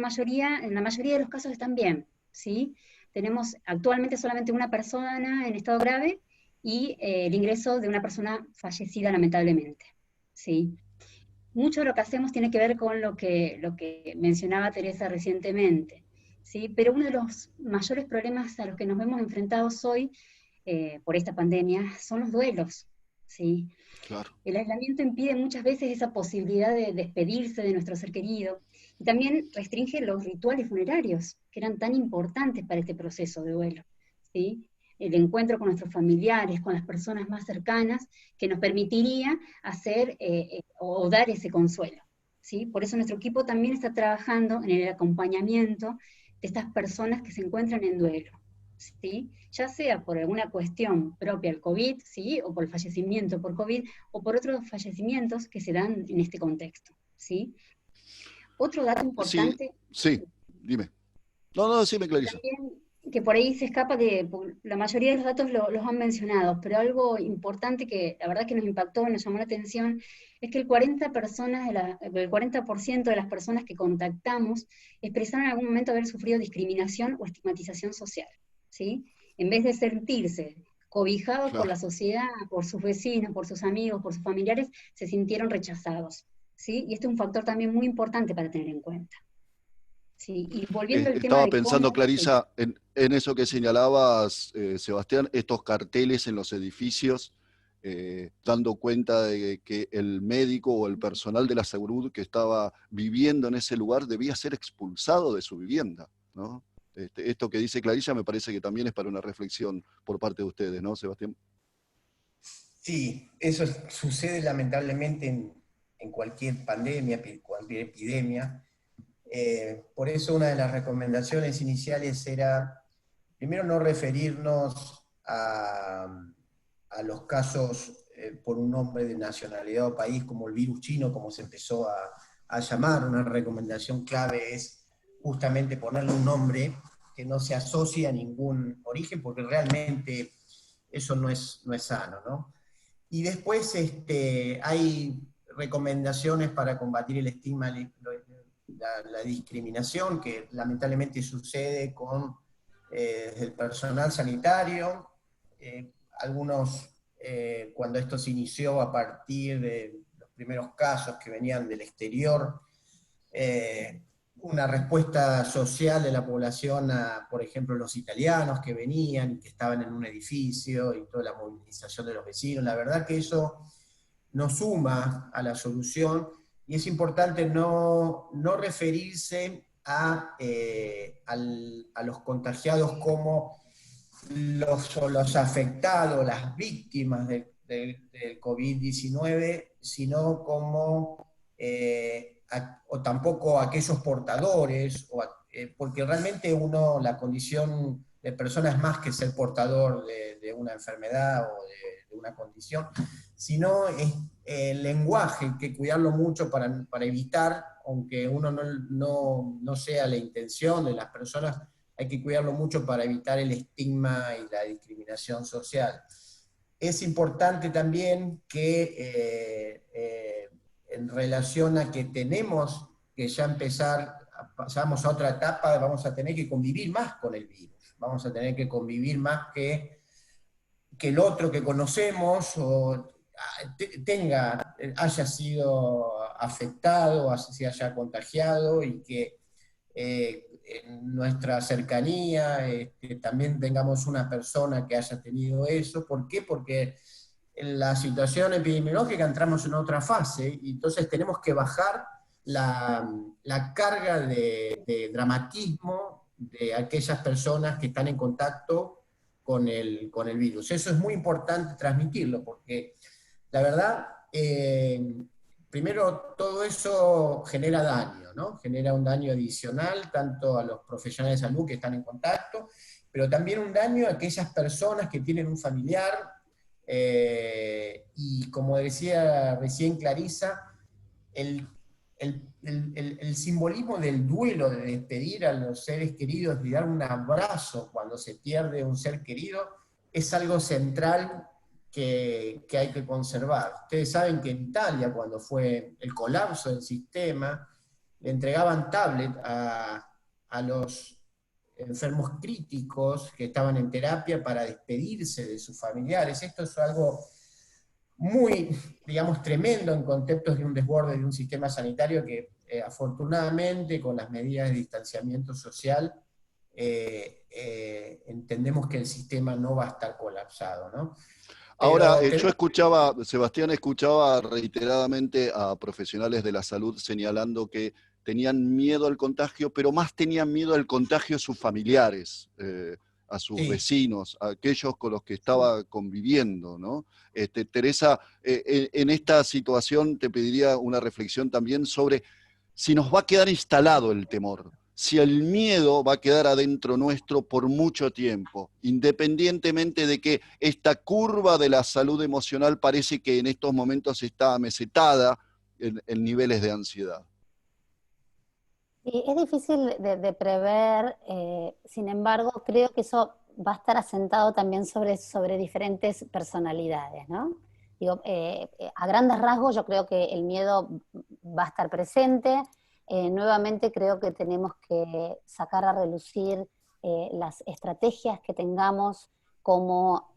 mayoría de los casos están bien, ¿sí? Tenemos actualmente solamente una persona en estado grave y el ingreso de una persona fallecida lamentablemente, ¿sí? Mucho de lo que hacemos tiene que ver con lo que mencionaba Teresa recientemente, ¿sí? Pero uno de los mayores problemas a los que nos vemos enfrentados hoy por esta pandemia son los duelos, ¿sí? Claro. El aislamiento impide muchas veces esa posibilidad de despedirse de nuestro ser querido, y también restringe los rituales funerarios, que eran tan importantes para este proceso de duelo, ¿sí? El encuentro con nuestros familiares, con las personas más cercanas, que nos permitiría hacer o dar ese consuelo, ¿sí? Por eso nuestro equipo también está trabajando en el acompañamiento de estas personas que se encuentran en duelo, ¿sí? Ya sea por alguna cuestión propia al COVID, ¿sí? O por el fallecimiento por COVID, o por otros fallecimientos que se dan en este contexto, ¿sí? Otro dato Sí, importante, sí, dime. No, no, sí me Clarisa. también, que por ahí se escapa, que la mayoría de los datos los han mencionado, pero algo importante que la verdad que nos impactó, nos llamó la atención, es que el 40% de las personas que contactamos expresaron en algún momento haber sufrido discriminación o estigmatización social, ¿sí? En vez de sentirse cobijados por Claro. la sociedad, por sus vecinos, por sus amigos, por sus familiares, se sintieron rechazados, ¿sí? Y este es un factor también muy importante para tener en cuenta. Sí, y volviendo al tema Estaba de pensando, cómo, sí, Clarisa, en eso que señalabas, Sebastián, estos carteles en los edificios, dando cuenta de que el médico o el personal de la salud que estaba viviendo en ese lugar debía ser expulsado de su vivienda, ¿no? Esto que dice Clarisa me parece que también es para una reflexión por parte de ustedes, ¿no, Sebastián? Sí, eso sucede lamentablemente en cualquier pandemia, cualquier epidemia. Por eso una de las recomendaciones iniciales era, primero, no referirnos a los casos por un nombre de nacionalidad o país como el virus chino, como se empezó a llamar. Una recomendación clave es justamente ponerle un nombre que no se asocie a ningún origen, porque realmente eso no es sano, ¿no? Y después hay recomendaciones para combatir el estigma, la discriminación que lamentablemente sucede con el personal sanitario. Algunos, cuando esto se inició a partir de los primeros casos que venían del exterior, una respuesta social de la población a, por ejemplo, los italianos que venían y que estaban en un edificio y toda la movilización de los vecinos. La verdad que eso no suma a la solución y es importante no referirse a los contagiados como los afectados, las víctimas del COVID-19, sino como, o tampoco aquellos portadores, porque realmente la condición de persona es más que ser portador de una enfermedad o de una condición, sino el lenguaje, hay que cuidarlo mucho para evitar, aunque uno no sea la intención de las personas, hay que cuidarlo mucho para evitar el estigma y la discriminación social. Es importante también que en relación a que tenemos que ya pasamos a otra etapa, vamos a tener que convivir más con el virus, vamos a tener que convivir más que el otro que conocemos o haya sido afectado, se haya contagiado y que en nuestra cercanía también tengamos una persona que haya tenido eso. ¿Por qué? Porque en la situación epidemiológica entramos en otra fase y entonces tenemos que bajar la carga de dramatismo de aquellas personas que están en contacto con el virus. Eso es muy importante transmitirlo, porque la verdad, primero todo eso genera daño, ¿no? Genera un daño adicional tanto a los profesionales de salud que están en contacto, pero también un daño a aquellas personas que tienen un familiar, y como decía recién Clarisa, el simbolismo del duelo, de despedir a los seres queridos y dar un abrazo cuando se pierde un ser querido, es algo central que hay que conservar. Ustedes saben que en Italia, cuando fue el colapso del sistema, le entregaban tablet a los enfermos críticos que estaban en terapia para despedirse de sus familiares. Esto es algo muy, digamos, tremendo en contextos de un desborde de un sistema sanitario que afortunadamente con las medidas de distanciamiento social entendemos que el sistema no va a estar colapsado, ¿no? Ahora, Pero yo escuchaba, Sebastián, escuchaba reiteradamente a profesionales de la salud señalando que tenían miedo al contagio, pero más tenían miedo al contagio a sus familiares, a sus sí, vecinos, a aquellos con los que estaba conviviendo, ¿no? Teresa, en esta situación te pediría una reflexión también sobre si nos va a quedar instalado el temor, si el miedo va a quedar adentro nuestro por mucho tiempo, independientemente de que esta curva de la salud emocional parece que en estos momentos está amesetada en niveles de ansiedad. Y es difícil de prever, sin embargo, creo que eso va a estar asentado también sobre diferentes personalidades, ¿no? Digo, a grandes rasgos yo creo que el miedo va a estar presente. Nuevamente creo que tenemos que sacar a relucir las estrategias que tengamos como,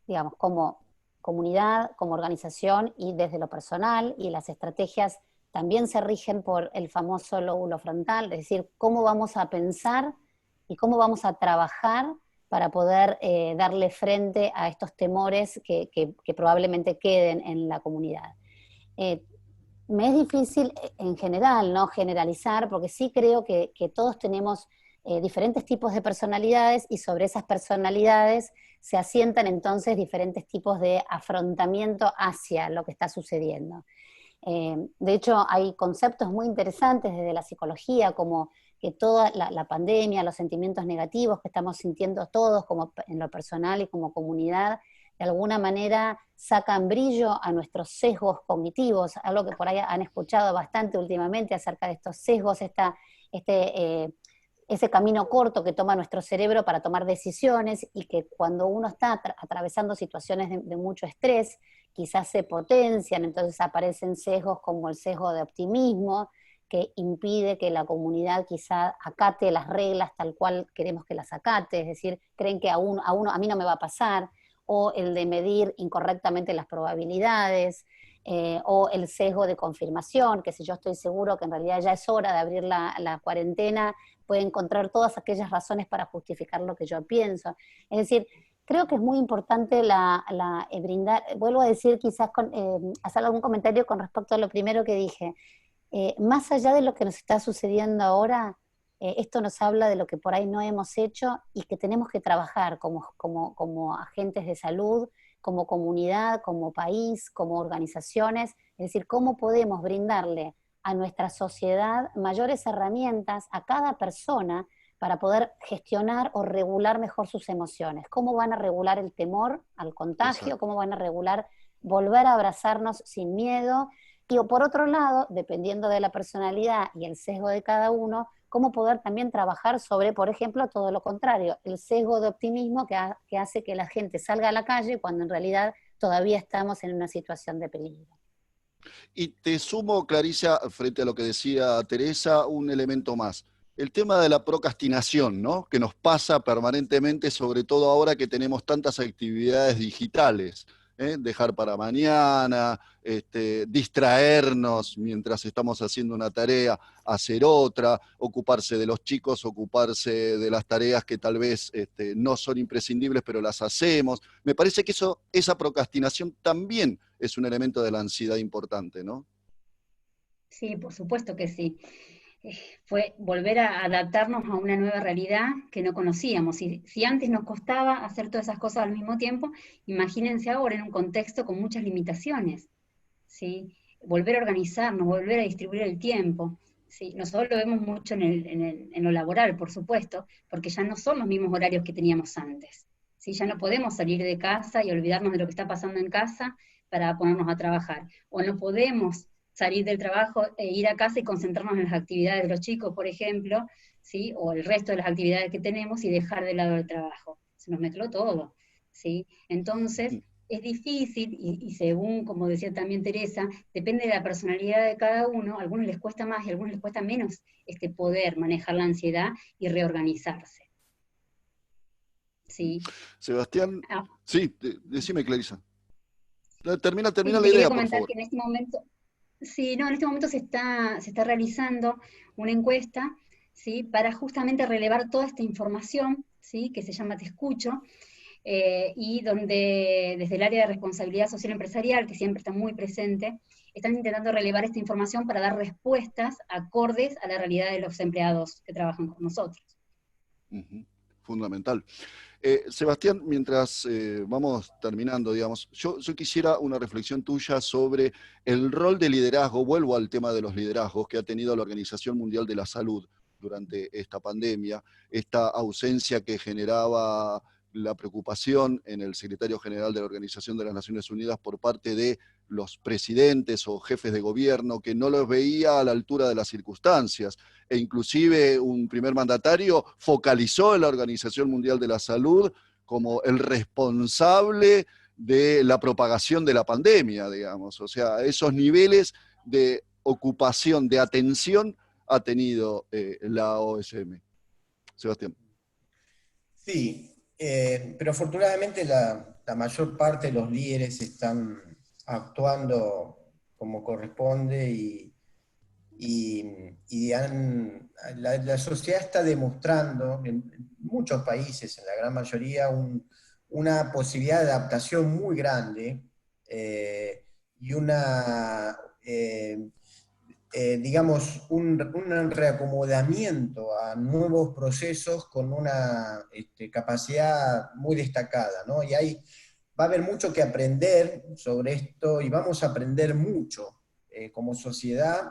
digamos, como comunidad, como organización y desde lo personal, y las estrategias también se rigen por el famoso lóbulo frontal, es decir, cómo vamos a pensar y cómo vamos a trabajar para poder darle frente a estos temores que probablemente queden en la comunidad. Me es difícil en general, ¿no? Generalizar, porque sí creo que todos tenemos diferentes tipos de personalidades y sobre esas personalidades se asientan entonces diferentes tipos de afrontamiento hacia lo que está sucediendo. De hecho, hay conceptos muy interesantes desde la psicología, como que toda la pandemia, los sentimientos negativos que estamos sintiendo todos, como en lo personal y como comunidad, de alguna manera sacan brillo a nuestros sesgos cognitivos, algo que por ahí han escuchado bastante últimamente acerca de estos sesgos, ese camino corto que toma nuestro cerebro para tomar decisiones, y que cuando uno está atravesando situaciones de mucho estrés, quizás se potencian, entonces aparecen sesgos como el sesgo de optimismo, que impide que la comunidad quizá acate las reglas tal cual queremos que las acate, es decir, creen que a mí no me va a pasar, o el de medir incorrectamente las probabilidades, o el sesgo de confirmación, que si yo estoy seguro que en realidad ya es hora de abrir la cuarentena, puede encontrar todas aquellas razones para justificar lo que yo pienso. Es decir, creo que es muy importante brindar, vuelvo a decir quizás, hacer algún comentario con respecto a lo primero que dije. Más allá de lo que nos está sucediendo ahora, esto nos habla de lo que por ahí no hemos hecho y que tenemos que trabajar como agentes de salud, como comunidad, como país, como organizaciones, es decir, cómo podemos brindarle a nuestra sociedad mayores herramientas a cada persona para poder gestionar o regular mejor sus emociones. ¿Cómo van a regular el temor al contagio? Exacto. ¿Cómo van a regular volver a abrazarnos sin miedo? Y por otro lado, dependiendo de la personalidad y el sesgo de cada uno, cómo poder también trabajar sobre, por ejemplo, todo lo contrario, el sesgo de optimismo que hace que la gente salga a la calle cuando en realidad todavía estamos en una situación de peligro. Y te sumo, Clarisa, frente a lo que decía Teresa, un elemento más. El tema de la procrastinación, ¿no? Que nos pasa permanentemente, sobre todo ahora que tenemos tantas actividades digitales. Dejar para mañana, distraernos mientras estamos haciendo una tarea, hacer otra, ocuparse de los chicos, ocuparse de las tareas que tal vez no son imprescindibles, pero las hacemos. Me parece que esa procrastinación también es un elemento de la ansiedad importante, ¿no? Sí, por supuesto que sí. Fue volver a adaptarnos a una nueva realidad que no conocíamos. Si antes nos costaba hacer todas esas cosas al mismo tiempo, imagínense ahora en un contexto con muchas limitaciones, ¿sí? Volver a organizarnos, volver a distribuir el tiempo. ¿Sí? Nosotros lo vemos mucho en lo laboral, por supuesto, porque ya no son los mismos horarios que teníamos antes. ¿Sí? Ya no podemos salir de casa y olvidarnos de lo que está pasando en casa para ponernos a trabajar. O no podemos salir del trabajo e ir a casa y concentrarnos en las actividades de los chicos, por ejemplo, ¿sí? O el resto de las actividades que tenemos y dejar de lado el trabajo. Se nos mezcló todo, ¿sí? Entonces, es difícil, y según, como decía también Teresa, depende de la personalidad de cada uno, a algunos les cuesta más y a algunos les cuesta menos poder manejar la ansiedad y reorganizarse. ¿Sí? Sebastián, Ah, sí, decime, Clarisa. Termina sí, la te quería idea, por comentar favor. que en este momento, sí, no, en este momento se está realizando una encuesta ¿sí? Para justamente relevar toda esta información, ¿sí? Que se llama Te Escucho, y donde desde el área de responsabilidad social empresarial, que siempre está muy presente, están intentando relevar esta información para dar respuestas acordes a la realidad de los empleados que trabajan con nosotros. Fundamental. Sebastián, mientras vamos terminando, digamos, yo quisiera una reflexión tuya sobre el rol de liderazgo, vuelvo al tema de los liderazgos que ha tenido la Organización Mundial de la Salud durante esta pandemia, esta ausencia que generaba la preocupación en el secretario general de la Organización de las Naciones Unidas por parte de los presidentes o jefes de gobierno, que no los veía a la altura de las circunstancias, e inclusive un primer mandatario focalizó en la Organización Mundial de la Salud como el responsable de la propagación de la pandemia, digamos. O sea, esos niveles de ocupación, de atención ha tenido la OSM. Sebastián. Sí, pero afortunadamente la mayor parte de los líderes están actuando como corresponde la sociedad está demostrando en muchos países, en la gran mayoría, una posibilidad de adaptación muy grande y digamos, un reacomodamiento a nuevos procesos con una capacidad muy destacada, ¿no? Y va a haber mucho que aprender sobre esto, y vamos a aprender mucho como sociedad,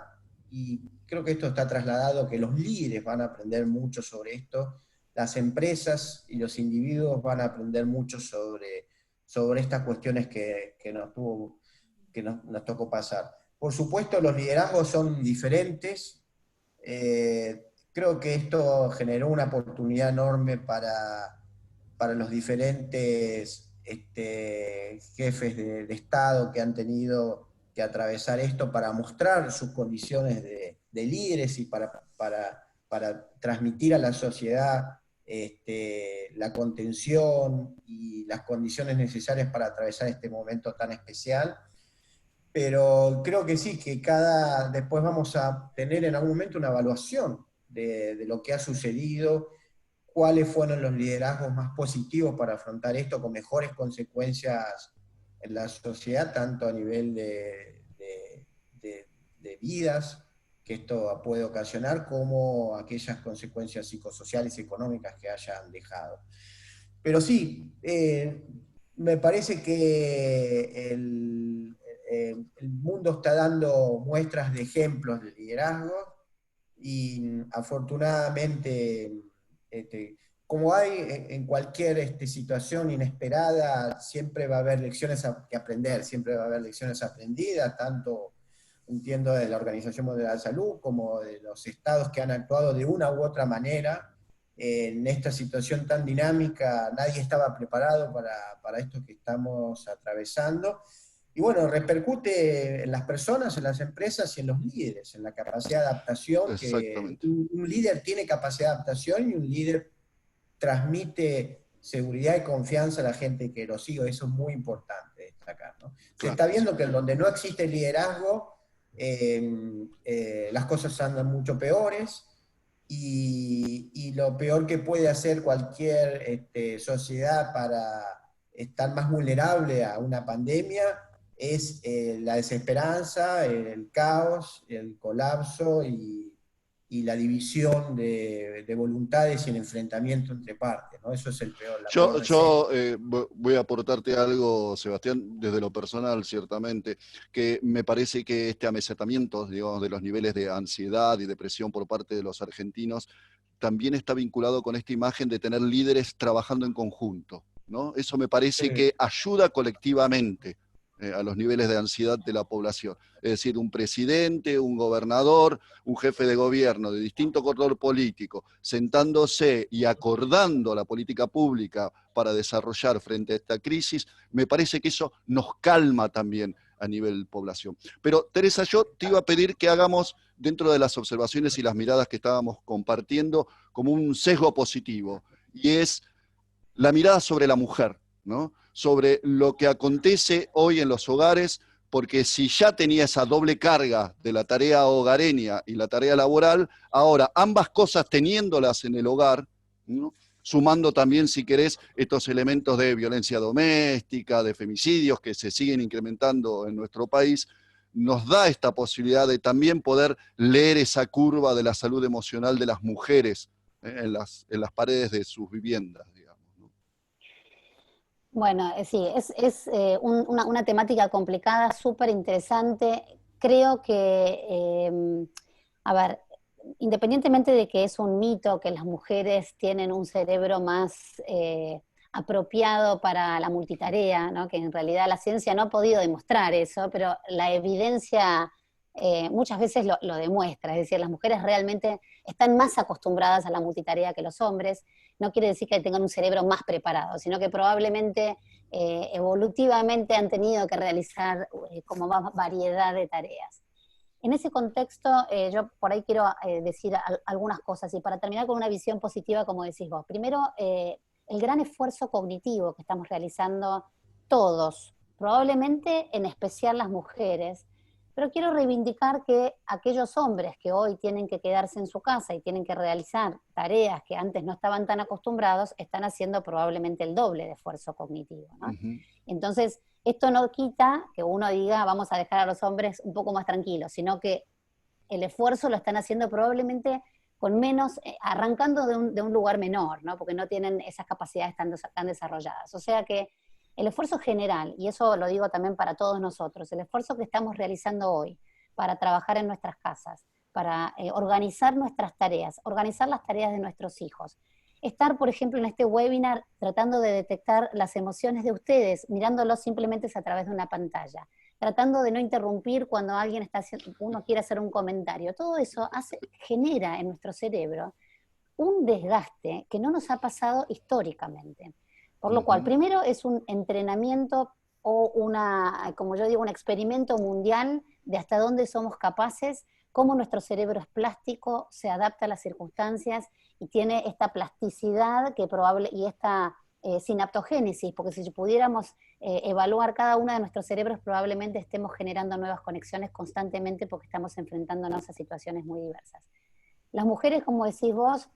y creo que esto está trasladado, que los líderes van a aprender mucho sobre esto, las empresas y los individuos van a aprender mucho sobre estas cuestiones que nos tocó pasar. Por supuesto, los liderazgos son diferentes. Creo que esto generó una oportunidad enorme para los diferentes jefes de Estado que han tenido que atravesar esto, para mostrar sus condiciones de líderes y para transmitir a la sociedad la contención y las condiciones necesarias para atravesar este momento tan especial. Pero creo que sí, que después vamos a tener en algún momento una evaluación de lo que ha sucedido, cuáles fueron los liderazgos más positivos para afrontar esto con mejores consecuencias en la sociedad, tanto a nivel de vidas que esto puede ocasionar, como aquellas consecuencias psicosociales y económicas que hayan dejado. Pero sí, me parece que el mundo está dando muestras de ejemplos de liderazgo, y afortunadamente, como hay en cualquier situación inesperada, siempre va a haber lecciones que aprender, siempre va a haber lecciones aprendidas, tanto entiendo de la Organización Mundial de la Salud como de los estados que han actuado de una u otra manera en esta situación tan dinámica. Nadie estaba preparado para esto que estamos atravesando. Y bueno, repercute en las personas, en las empresas y en los líderes, en la capacidad de adaptación. Que un líder tiene capacidad de adaptación, y un líder transmite seguridad y confianza a la gente que lo sigue. Eso es muy importante destacar, ¿no? Claro. Se está viendo que donde no existe liderazgo, las cosas andan mucho peores, y lo peor que puede hacer cualquier sociedad para estar más vulnerable a una pandemia es la desesperanza, el caos, el colapso y la división de voluntades y el enfrentamiento entre partes, ¿no? Eso es el peor. Yo voy a aportarte algo, Sebastián, desde lo personal, ciertamente, que me parece que este amesetamiento, digamos, de los niveles de ansiedad y depresión por parte de los argentinos también está vinculado con esta imagen de tener líderes trabajando en conjunto, ¿no? Eso me parece que ayuda colectivamente a los niveles de ansiedad de la población. Es decir, un presidente, un gobernador, un jefe de gobierno de distinto color político, sentándose y acordando la política pública para desarrollar frente a esta crisis, me parece que eso nos calma también a nivel población. Pero, Teresa, yo te iba a pedir que hagamos, dentro de las observaciones y las miradas que estábamos compartiendo, como un sesgo positivo, y es la mirada sobre la mujer, ¿no? Sobre lo que acontece hoy en los hogares porque si ya tenía esa doble carga de la tarea hogareña y la tarea laboral, ahora ambas cosas teniéndolas en el hogar, ¿no? Sumando también, si querés, estos elementos de violencia doméstica, de femicidios que se siguen incrementando en nuestro país, nos da esta posibilidad de también poder leer esa curva de la salud emocional de las mujeres en las paredes de sus viviendas, digamos, ¿no? Bueno, sí, es una temática complicada, súper interesante. Creo que, a ver, independientemente de que es un mito que las mujeres tienen un cerebro más apropiado para la multitarea, ¿no? Que en realidad la ciencia no ha podido demostrar eso, pero la evidencia muchas veces lo demuestra. Es decir, las mujeres realmente están más acostumbradas a la multitarea que los hombres. No quiere decir que tengan un cerebro más preparado, sino que probablemente evolutivamente han tenido que realizar como más variedad de tareas. En ese contexto, yo por ahí quiero decir algunas cosas, y para terminar con una visión positiva, como decís vos. Primero, el gran esfuerzo cognitivo que estamos realizando todos, probablemente en especial las mujeres, pero quiero reivindicar que aquellos hombres que hoy tienen que quedarse en su casa y tienen que realizar tareas que antes no estaban tan acostumbrados, están haciendo probablemente el doble de esfuerzo cognitivo, ¿no? Uh-huh. Entonces, esto no quita que uno diga vamos a dejar a los hombres un poco más tranquilos, sino que el esfuerzo lo están haciendo probablemente con menos, arrancando de un lugar menor, ¿no? Porque no tienen esas capacidades tan desarrolladas. O sea que el esfuerzo general, y eso lo digo también para todos nosotros, el esfuerzo que estamos realizando hoy para trabajar en nuestras casas, para organizar nuestras tareas, organizar las tareas de nuestros hijos, estar, por ejemplo, en este webinar tratando de detectar las emociones de ustedes, mirándolos simplemente a través de una pantalla, tratando de no interrumpir cuando uno quiere hacer un comentario. Todo eso genera en nuestro cerebro un desgaste que no nos ha pasado históricamente. Por lo cual, primero es un entrenamiento o como yo digo, un experimento mundial de hasta dónde somos capaces, cómo nuestro cerebro es plástico, se adapta a las circunstancias y tiene esta plasticidad y esta sinaptogénesis, porque si pudiéramos evaluar cada uno de nuestros cerebros, probablemente estemos generando nuevas conexiones constantemente porque estamos enfrentándonos a situaciones muy diversas. Las mujeres, como decís vos,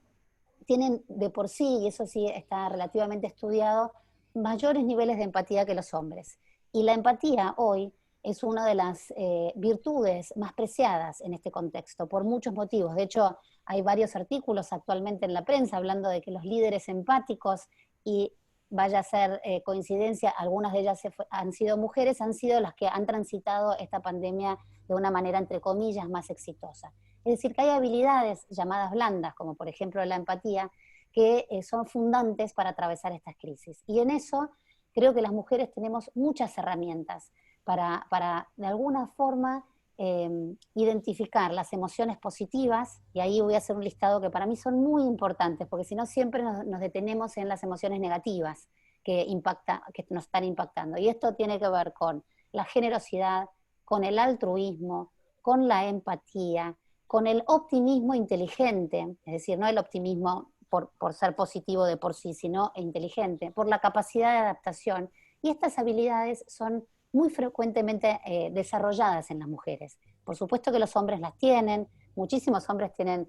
tienen de por sí, y eso sí está relativamente estudiado, mayores niveles de empatía que los hombres. Y la empatía hoy es una de las virtudes más preciadas en este contexto, por muchos motivos. De hecho, hay varios artículos actualmente en la prensa hablando de que los líderes empáticos, y vaya a ser coincidencia, algunas de ellas han sido mujeres, han sido las que han transitado esta pandemia de una manera, entre comillas, más exitosa. Es decir, que hay habilidades llamadas blandas, como por ejemplo la empatía, que son fundantes para atravesar estas crisis. Y en eso creo que las mujeres tenemos muchas herramientas para de alguna forma, identificar las emociones positivas, y ahí voy a hacer un listado que para mí son muy importantes, porque si no siempre nos detenemos en las emociones negativas que nos están impactando. Y esto tiene que ver con la generosidad, con el altruismo, con la empatía, con el optimismo inteligente, es decir, no el optimismo por ser positivo de por sí, sino inteligente, por la capacidad de adaptación. Y estas habilidades son muy frecuentemente desarrolladas en las mujeres. Por supuesto que los hombres las tienen, muchísimos hombres tienen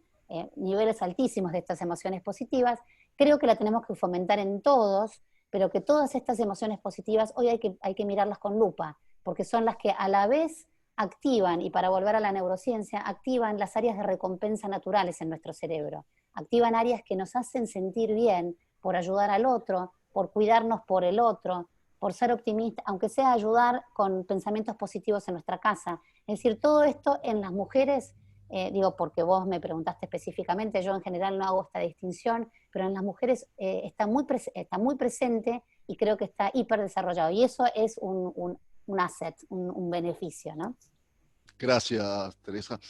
niveles altísimos de estas emociones positivas. Creo que la tenemos que fomentar en todos, pero que todas estas emociones positivas hoy hay que mirarlas con lupa, porque son las que a la vez activan, y para volver a la neurociencia, activan las áreas de recompensa naturales en nuestro cerebro. Activan áreas que nos hacen sentir bien por ayudar al otro, por cuidarnos por el otro, por ser optimista, aunque sea ayudar con pensamientos positivos en nuestra casa. Es decir, todo esto en las mujeres, digo porque vos me preguntaste específicamente, yo en general no hago esta distinción, pero en las mujeres está muy presente y creo que está hiperdesarrollado. Y eso es un asset, un beneficio, ¿no? Gracias, Teresa.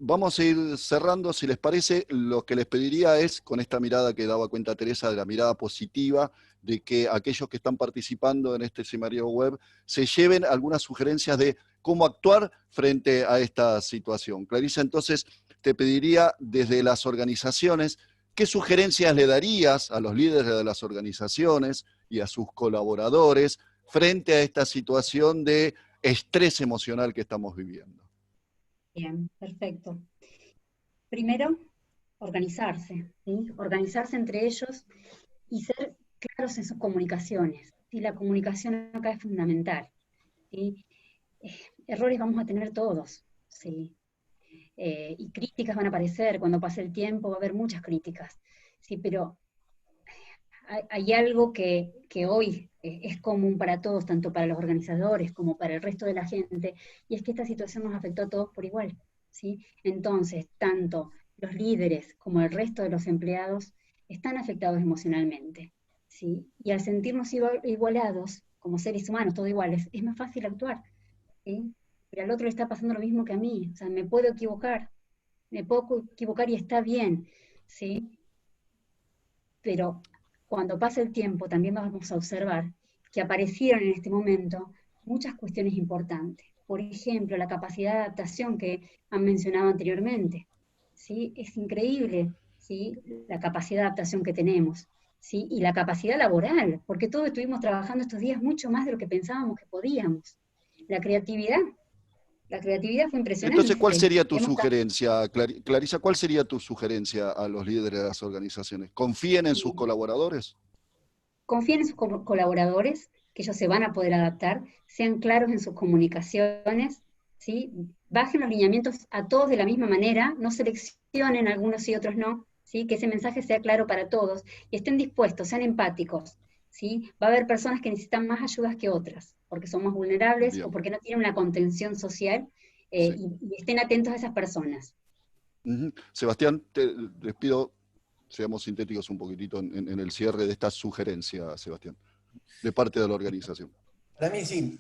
Vamos a ir cerrando, si les parece. Lo que les pediría es, con esta mirada que daba cuenta Teresa, de la mirada positiva, de que aquellos que están participando en este seminario web se lleven algunas sugerencias de cómo actuar frente a esta situación. Clarisa, entonces, te pediría desde las organizaciones, ¿qué sugerencias le darías a los líderes de las organizaciones y a sus colaboradores frente a esta situación de estrés emocional que estamos viviendo. Bien, perfecto. Primero, organizarse, ¿sí? Organizarse entre ellos y ser claros en sus comunicaciones, ¿sí? La comunicación acá es fundamental, ¿sí? Errores vamos a tener todos, ¿sí? Y críticas van a aparecer, cuando pase el tiempo va a haber muchas críticas, ¿sí? Pero hay algo que hoy es común para todos, tanto para los organizadores como para el resto de la gente, y es que esta situación nos afectó a todos por igual, ¿sí? Entonces, tanto los líderes como el resto de los empleados están afectados emocionalmente, ¿sí? Y al sentirnos igualados, como seres humanos, todos iguales, es más fácil actuar, ¿sí? Pero al otro le está pasando lo mismo que a mí, o sea, me puedo equivocar y está bien, ¿sí? Pero cuando pasa el tiempo también vamos a observar que aparecieron en este momento muchas cuestiones importantes. Por ejemplo, la capacidad de adaptación que han mencionado anteriormente, ¿sí? Es increíble, ¿sí? La capacidad de adaptación que tenemos, ¿sí? Y la capacidad laboral, porque todos estuvimos trabajando estos días mucho más de lo que pensábamos que podíamos. La creatividad, la creatividad fue Entonces, ¿cuál impresionante. sería tu sugerencia, Clarisa? ¿Cuál sería tu sugerencia a los líderes de las organizaciones? ¿Confíen en sus colaboradores? Confíen en sus colaboradores, que ellos se van a poder adaptar, sean claros en sus comunicaciones, ¿sí? Bajen los lineamientos a todos de la misma manera, no seleccionen algunos y otros no, ¿sí? Que ese mensaje sea claro para todos, y estén dispuestos, sean empáticos, ¿sí? Va a haber personas que necesitan más ayudas que otras, porque son más vulnerables o Bien, porque no tienen una contención social, sí. y estén atentos a esas personas. Sebastián, les pido, seamos sintéticos un poquitito en el cierre de esta sugerencia, Sebastián, de parte de la organización. Para mí sí,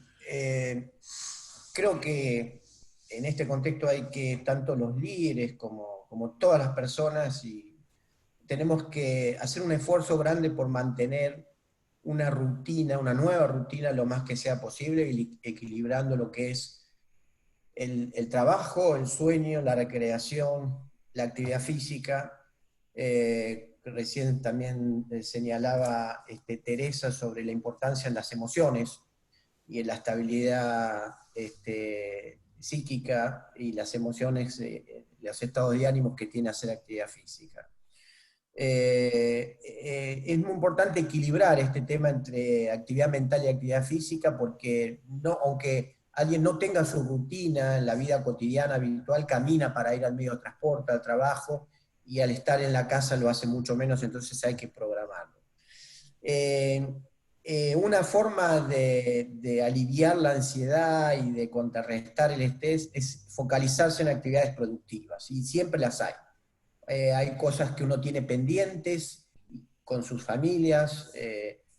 creo que en este contexto hay que, tanto los líderes como todas las personas, y tenemos que hacer un esfuerzo grande por mantener una rutina, una nueva rutina lo más que sea posible, equilibrando lo que es el trabajo, el sueño, la recreación, la actividad física. Recién también señalaba Teresa sobre la importancia en las emociones y en la estabilidad psíquica y las emociones, los estados de ánimo que tiene hacer actividad física. Es muy importante equilibrar este tema entre actividad mental y actividad física, porque aunque alguien no tenga su rutina en la vida cotidiana habitual, camina para ir al medio de transporte, al trabajo, y al estar en la casa lo hace mucho menos, entonces hay que programarlo. Una forma de aliviar la ansiedad y de contrarrestar el estrés es focalizarse en actividades productivas, y siempre las hay. Hay cosas que uno tiene pendientes con sus familias,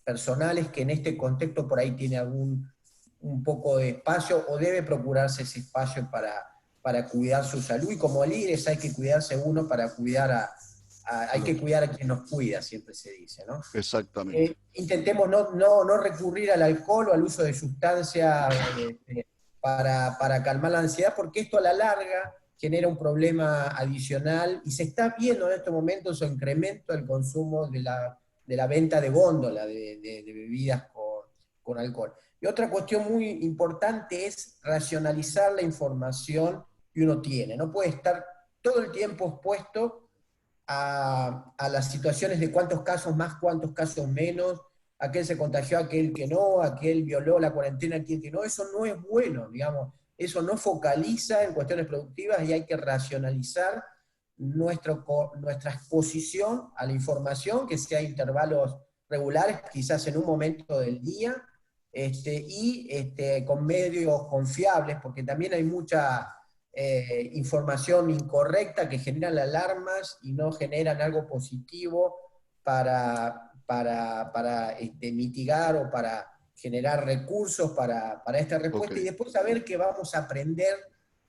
personales, que en este contexto por ahí tiene un poco de espacio, o debe procurarse ese espacio para cuidar su salud, y como líderes hay que cuidarse uno para cuidar hay que cuidar a quien nos cuida, siempre se dice, ¿no? Exactamente. Intentemos no recurrir al alcohol o al uso de sustancias para calmar la ansiedad, porque esto a la larga genera un problema adicional, y se está viendo en estos momentos un incremento del consumo de la venta de góndola de bebidas con alcohol. Y otra cuestión muy importante es racionalizar la información que uno tiene. No puede estar todo el tiempo expuesto a las situaciones de cuántos casos más, cuántos casos menos, aquel se contagió, aquel que no, aquel violó la cuarentena, aquel que no. Eso no es bueno, digamos. Eso no focaliza en cuestiones productivas, y hay que racionalizar nuestra exposición a la información, que sea a intervalos regulares, quizás en un momento del día, con medios confiables, porque también hay mucha información incorrecta que generan alarmas y no generan algo positivo para mitigar o para generar recursos para esta respuesta, Okay. y después saber que vamos a aprender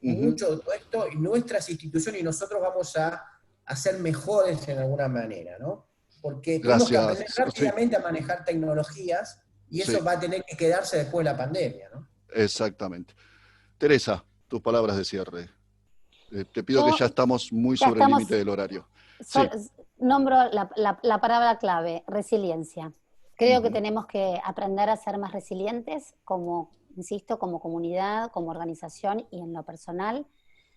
mucho de todo esto, y nuestras instituciones y nosotros vamos a ser mejores en alguna manera, ¿no? Porque tenemos que aprender Gracias. Sí, rápidamente a manejar tecnologías, y eso sí, va a tener que quedarse después de la pandemia, ¿no? exactamente. Teresa, tus palabras de cierre. Te pido que Yo, ya estamos muy ya sobre el límite estamos, del horario. sol- Sí. nombro la palabra clave, resiliencia. Creo que tenemos que aprender a ser más resilientes como insisto, como comunidad, como organización y en lo personal.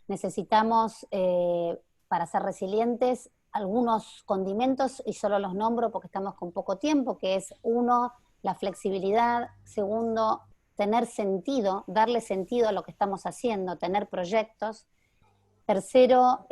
Necesitamos, para ser resilientes, algunos condimentos, y solo los nombro porque estamos con poco tiempo, que es, uno, la flexibilidad; segundo, tener sentido, darle sentido a lo que estamos haciendo, tener proyectos; tercero,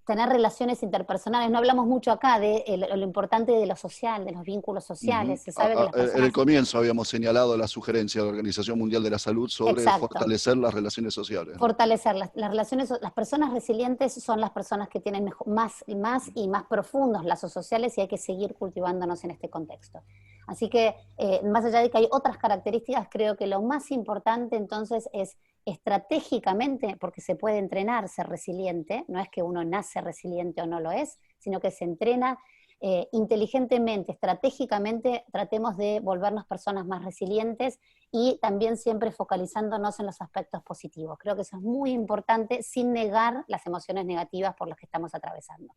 tener relaciones interpersonales. No hablamos mucho acá de lo importante de lo social, de los vínculos sociales. Se sabe que las personas... En el comienzo habíamos señalado la sugerencia de la Organización Mundial de la Salud sobre fortalecer las relaciones sociales. Fortalecer las relaciones. Las personas resilientes son las personas que tienen más y más profundos lazos sociales, y hay que seguir cultivándonos en este contexto. Así que, más allá de que hay otras características, creo que lo más importante entonces es estratégicamente, porque se puede entrenar ser resiliente, no es que uno nace resiliente o no lo es, sino que se entrena inteligentemente, estratégicamente. Tratemos de volvernos personas más resilientes y también siempre focalizándonos en los aspectos positivos. Creo que eso es muy importante, sin negar las emociones negativas por las que estamos atravesando.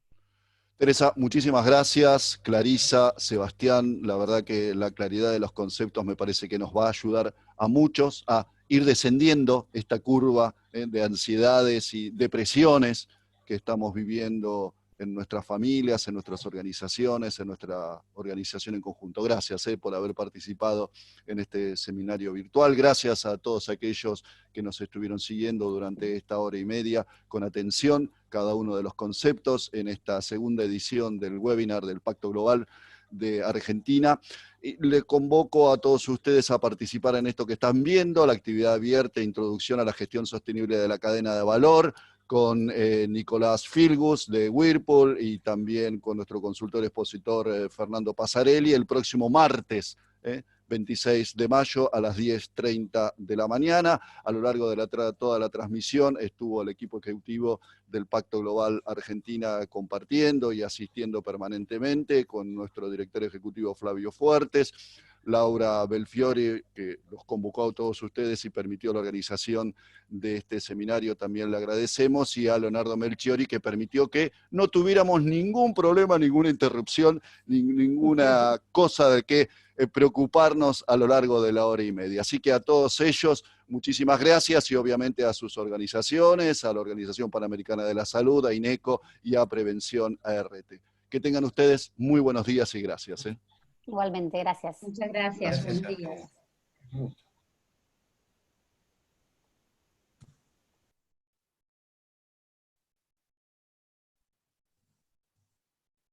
Teresa, muchísimas gracias. Clarisa, Sebastián, la verdad que la claridad de los conceptos me parece que nos va a ayudar a muchos a ir descendiendo esta curva de ansiedades y depresiones que estamos viviendo en nuestras familias, en nuestras organizaciones, en nuestra organización en conjunto. Gracias por haber participado en este seminario virtual. Gracias a todos aquellos que nos estuvieron siguiendo durante esta hora y media con atención cada uno de los conceptos en esta segunda edición del webinar del Pacto Global de Argentina. Y le convoco a todos ustedes a participar en esto que están viendo, la actividad abierta, Introducción a la Gestión Sostenible de la Cadena de Valor, con Nicolás Filgus de Whirlpool y también con nuestro consultor expositor Fernando Pasarelli, el próximo martes, 26 de mayo a las 10:30 de la mañana. A lo largo de toda la transmisión estuvo el equipo ejecutivo del Pacto Global Argentina compartiendo y asistiendo permanentemente, con nuestro director ejecutivo Flavio Fuertes, Laura Belfiore, que los convocó a todos ustedes y permitió la organización de este seminario, también le agradecemos, y a Leonardo Melchiori, que permitió que no tuviéramos ningún problema, ninguna interrupción, ninguna cosa de que preocuparnos a lo largo de la hora y media. Así que a todos ellos, muchísimas gracias, y obviamente a sus organizaciones, a la Organización Panamericana de la Salud, a INECO y a Prevención ART. Que tengan ustedes muy buenos días y gracias. Igualmente, gracias. Muchas gracias. Buenos días.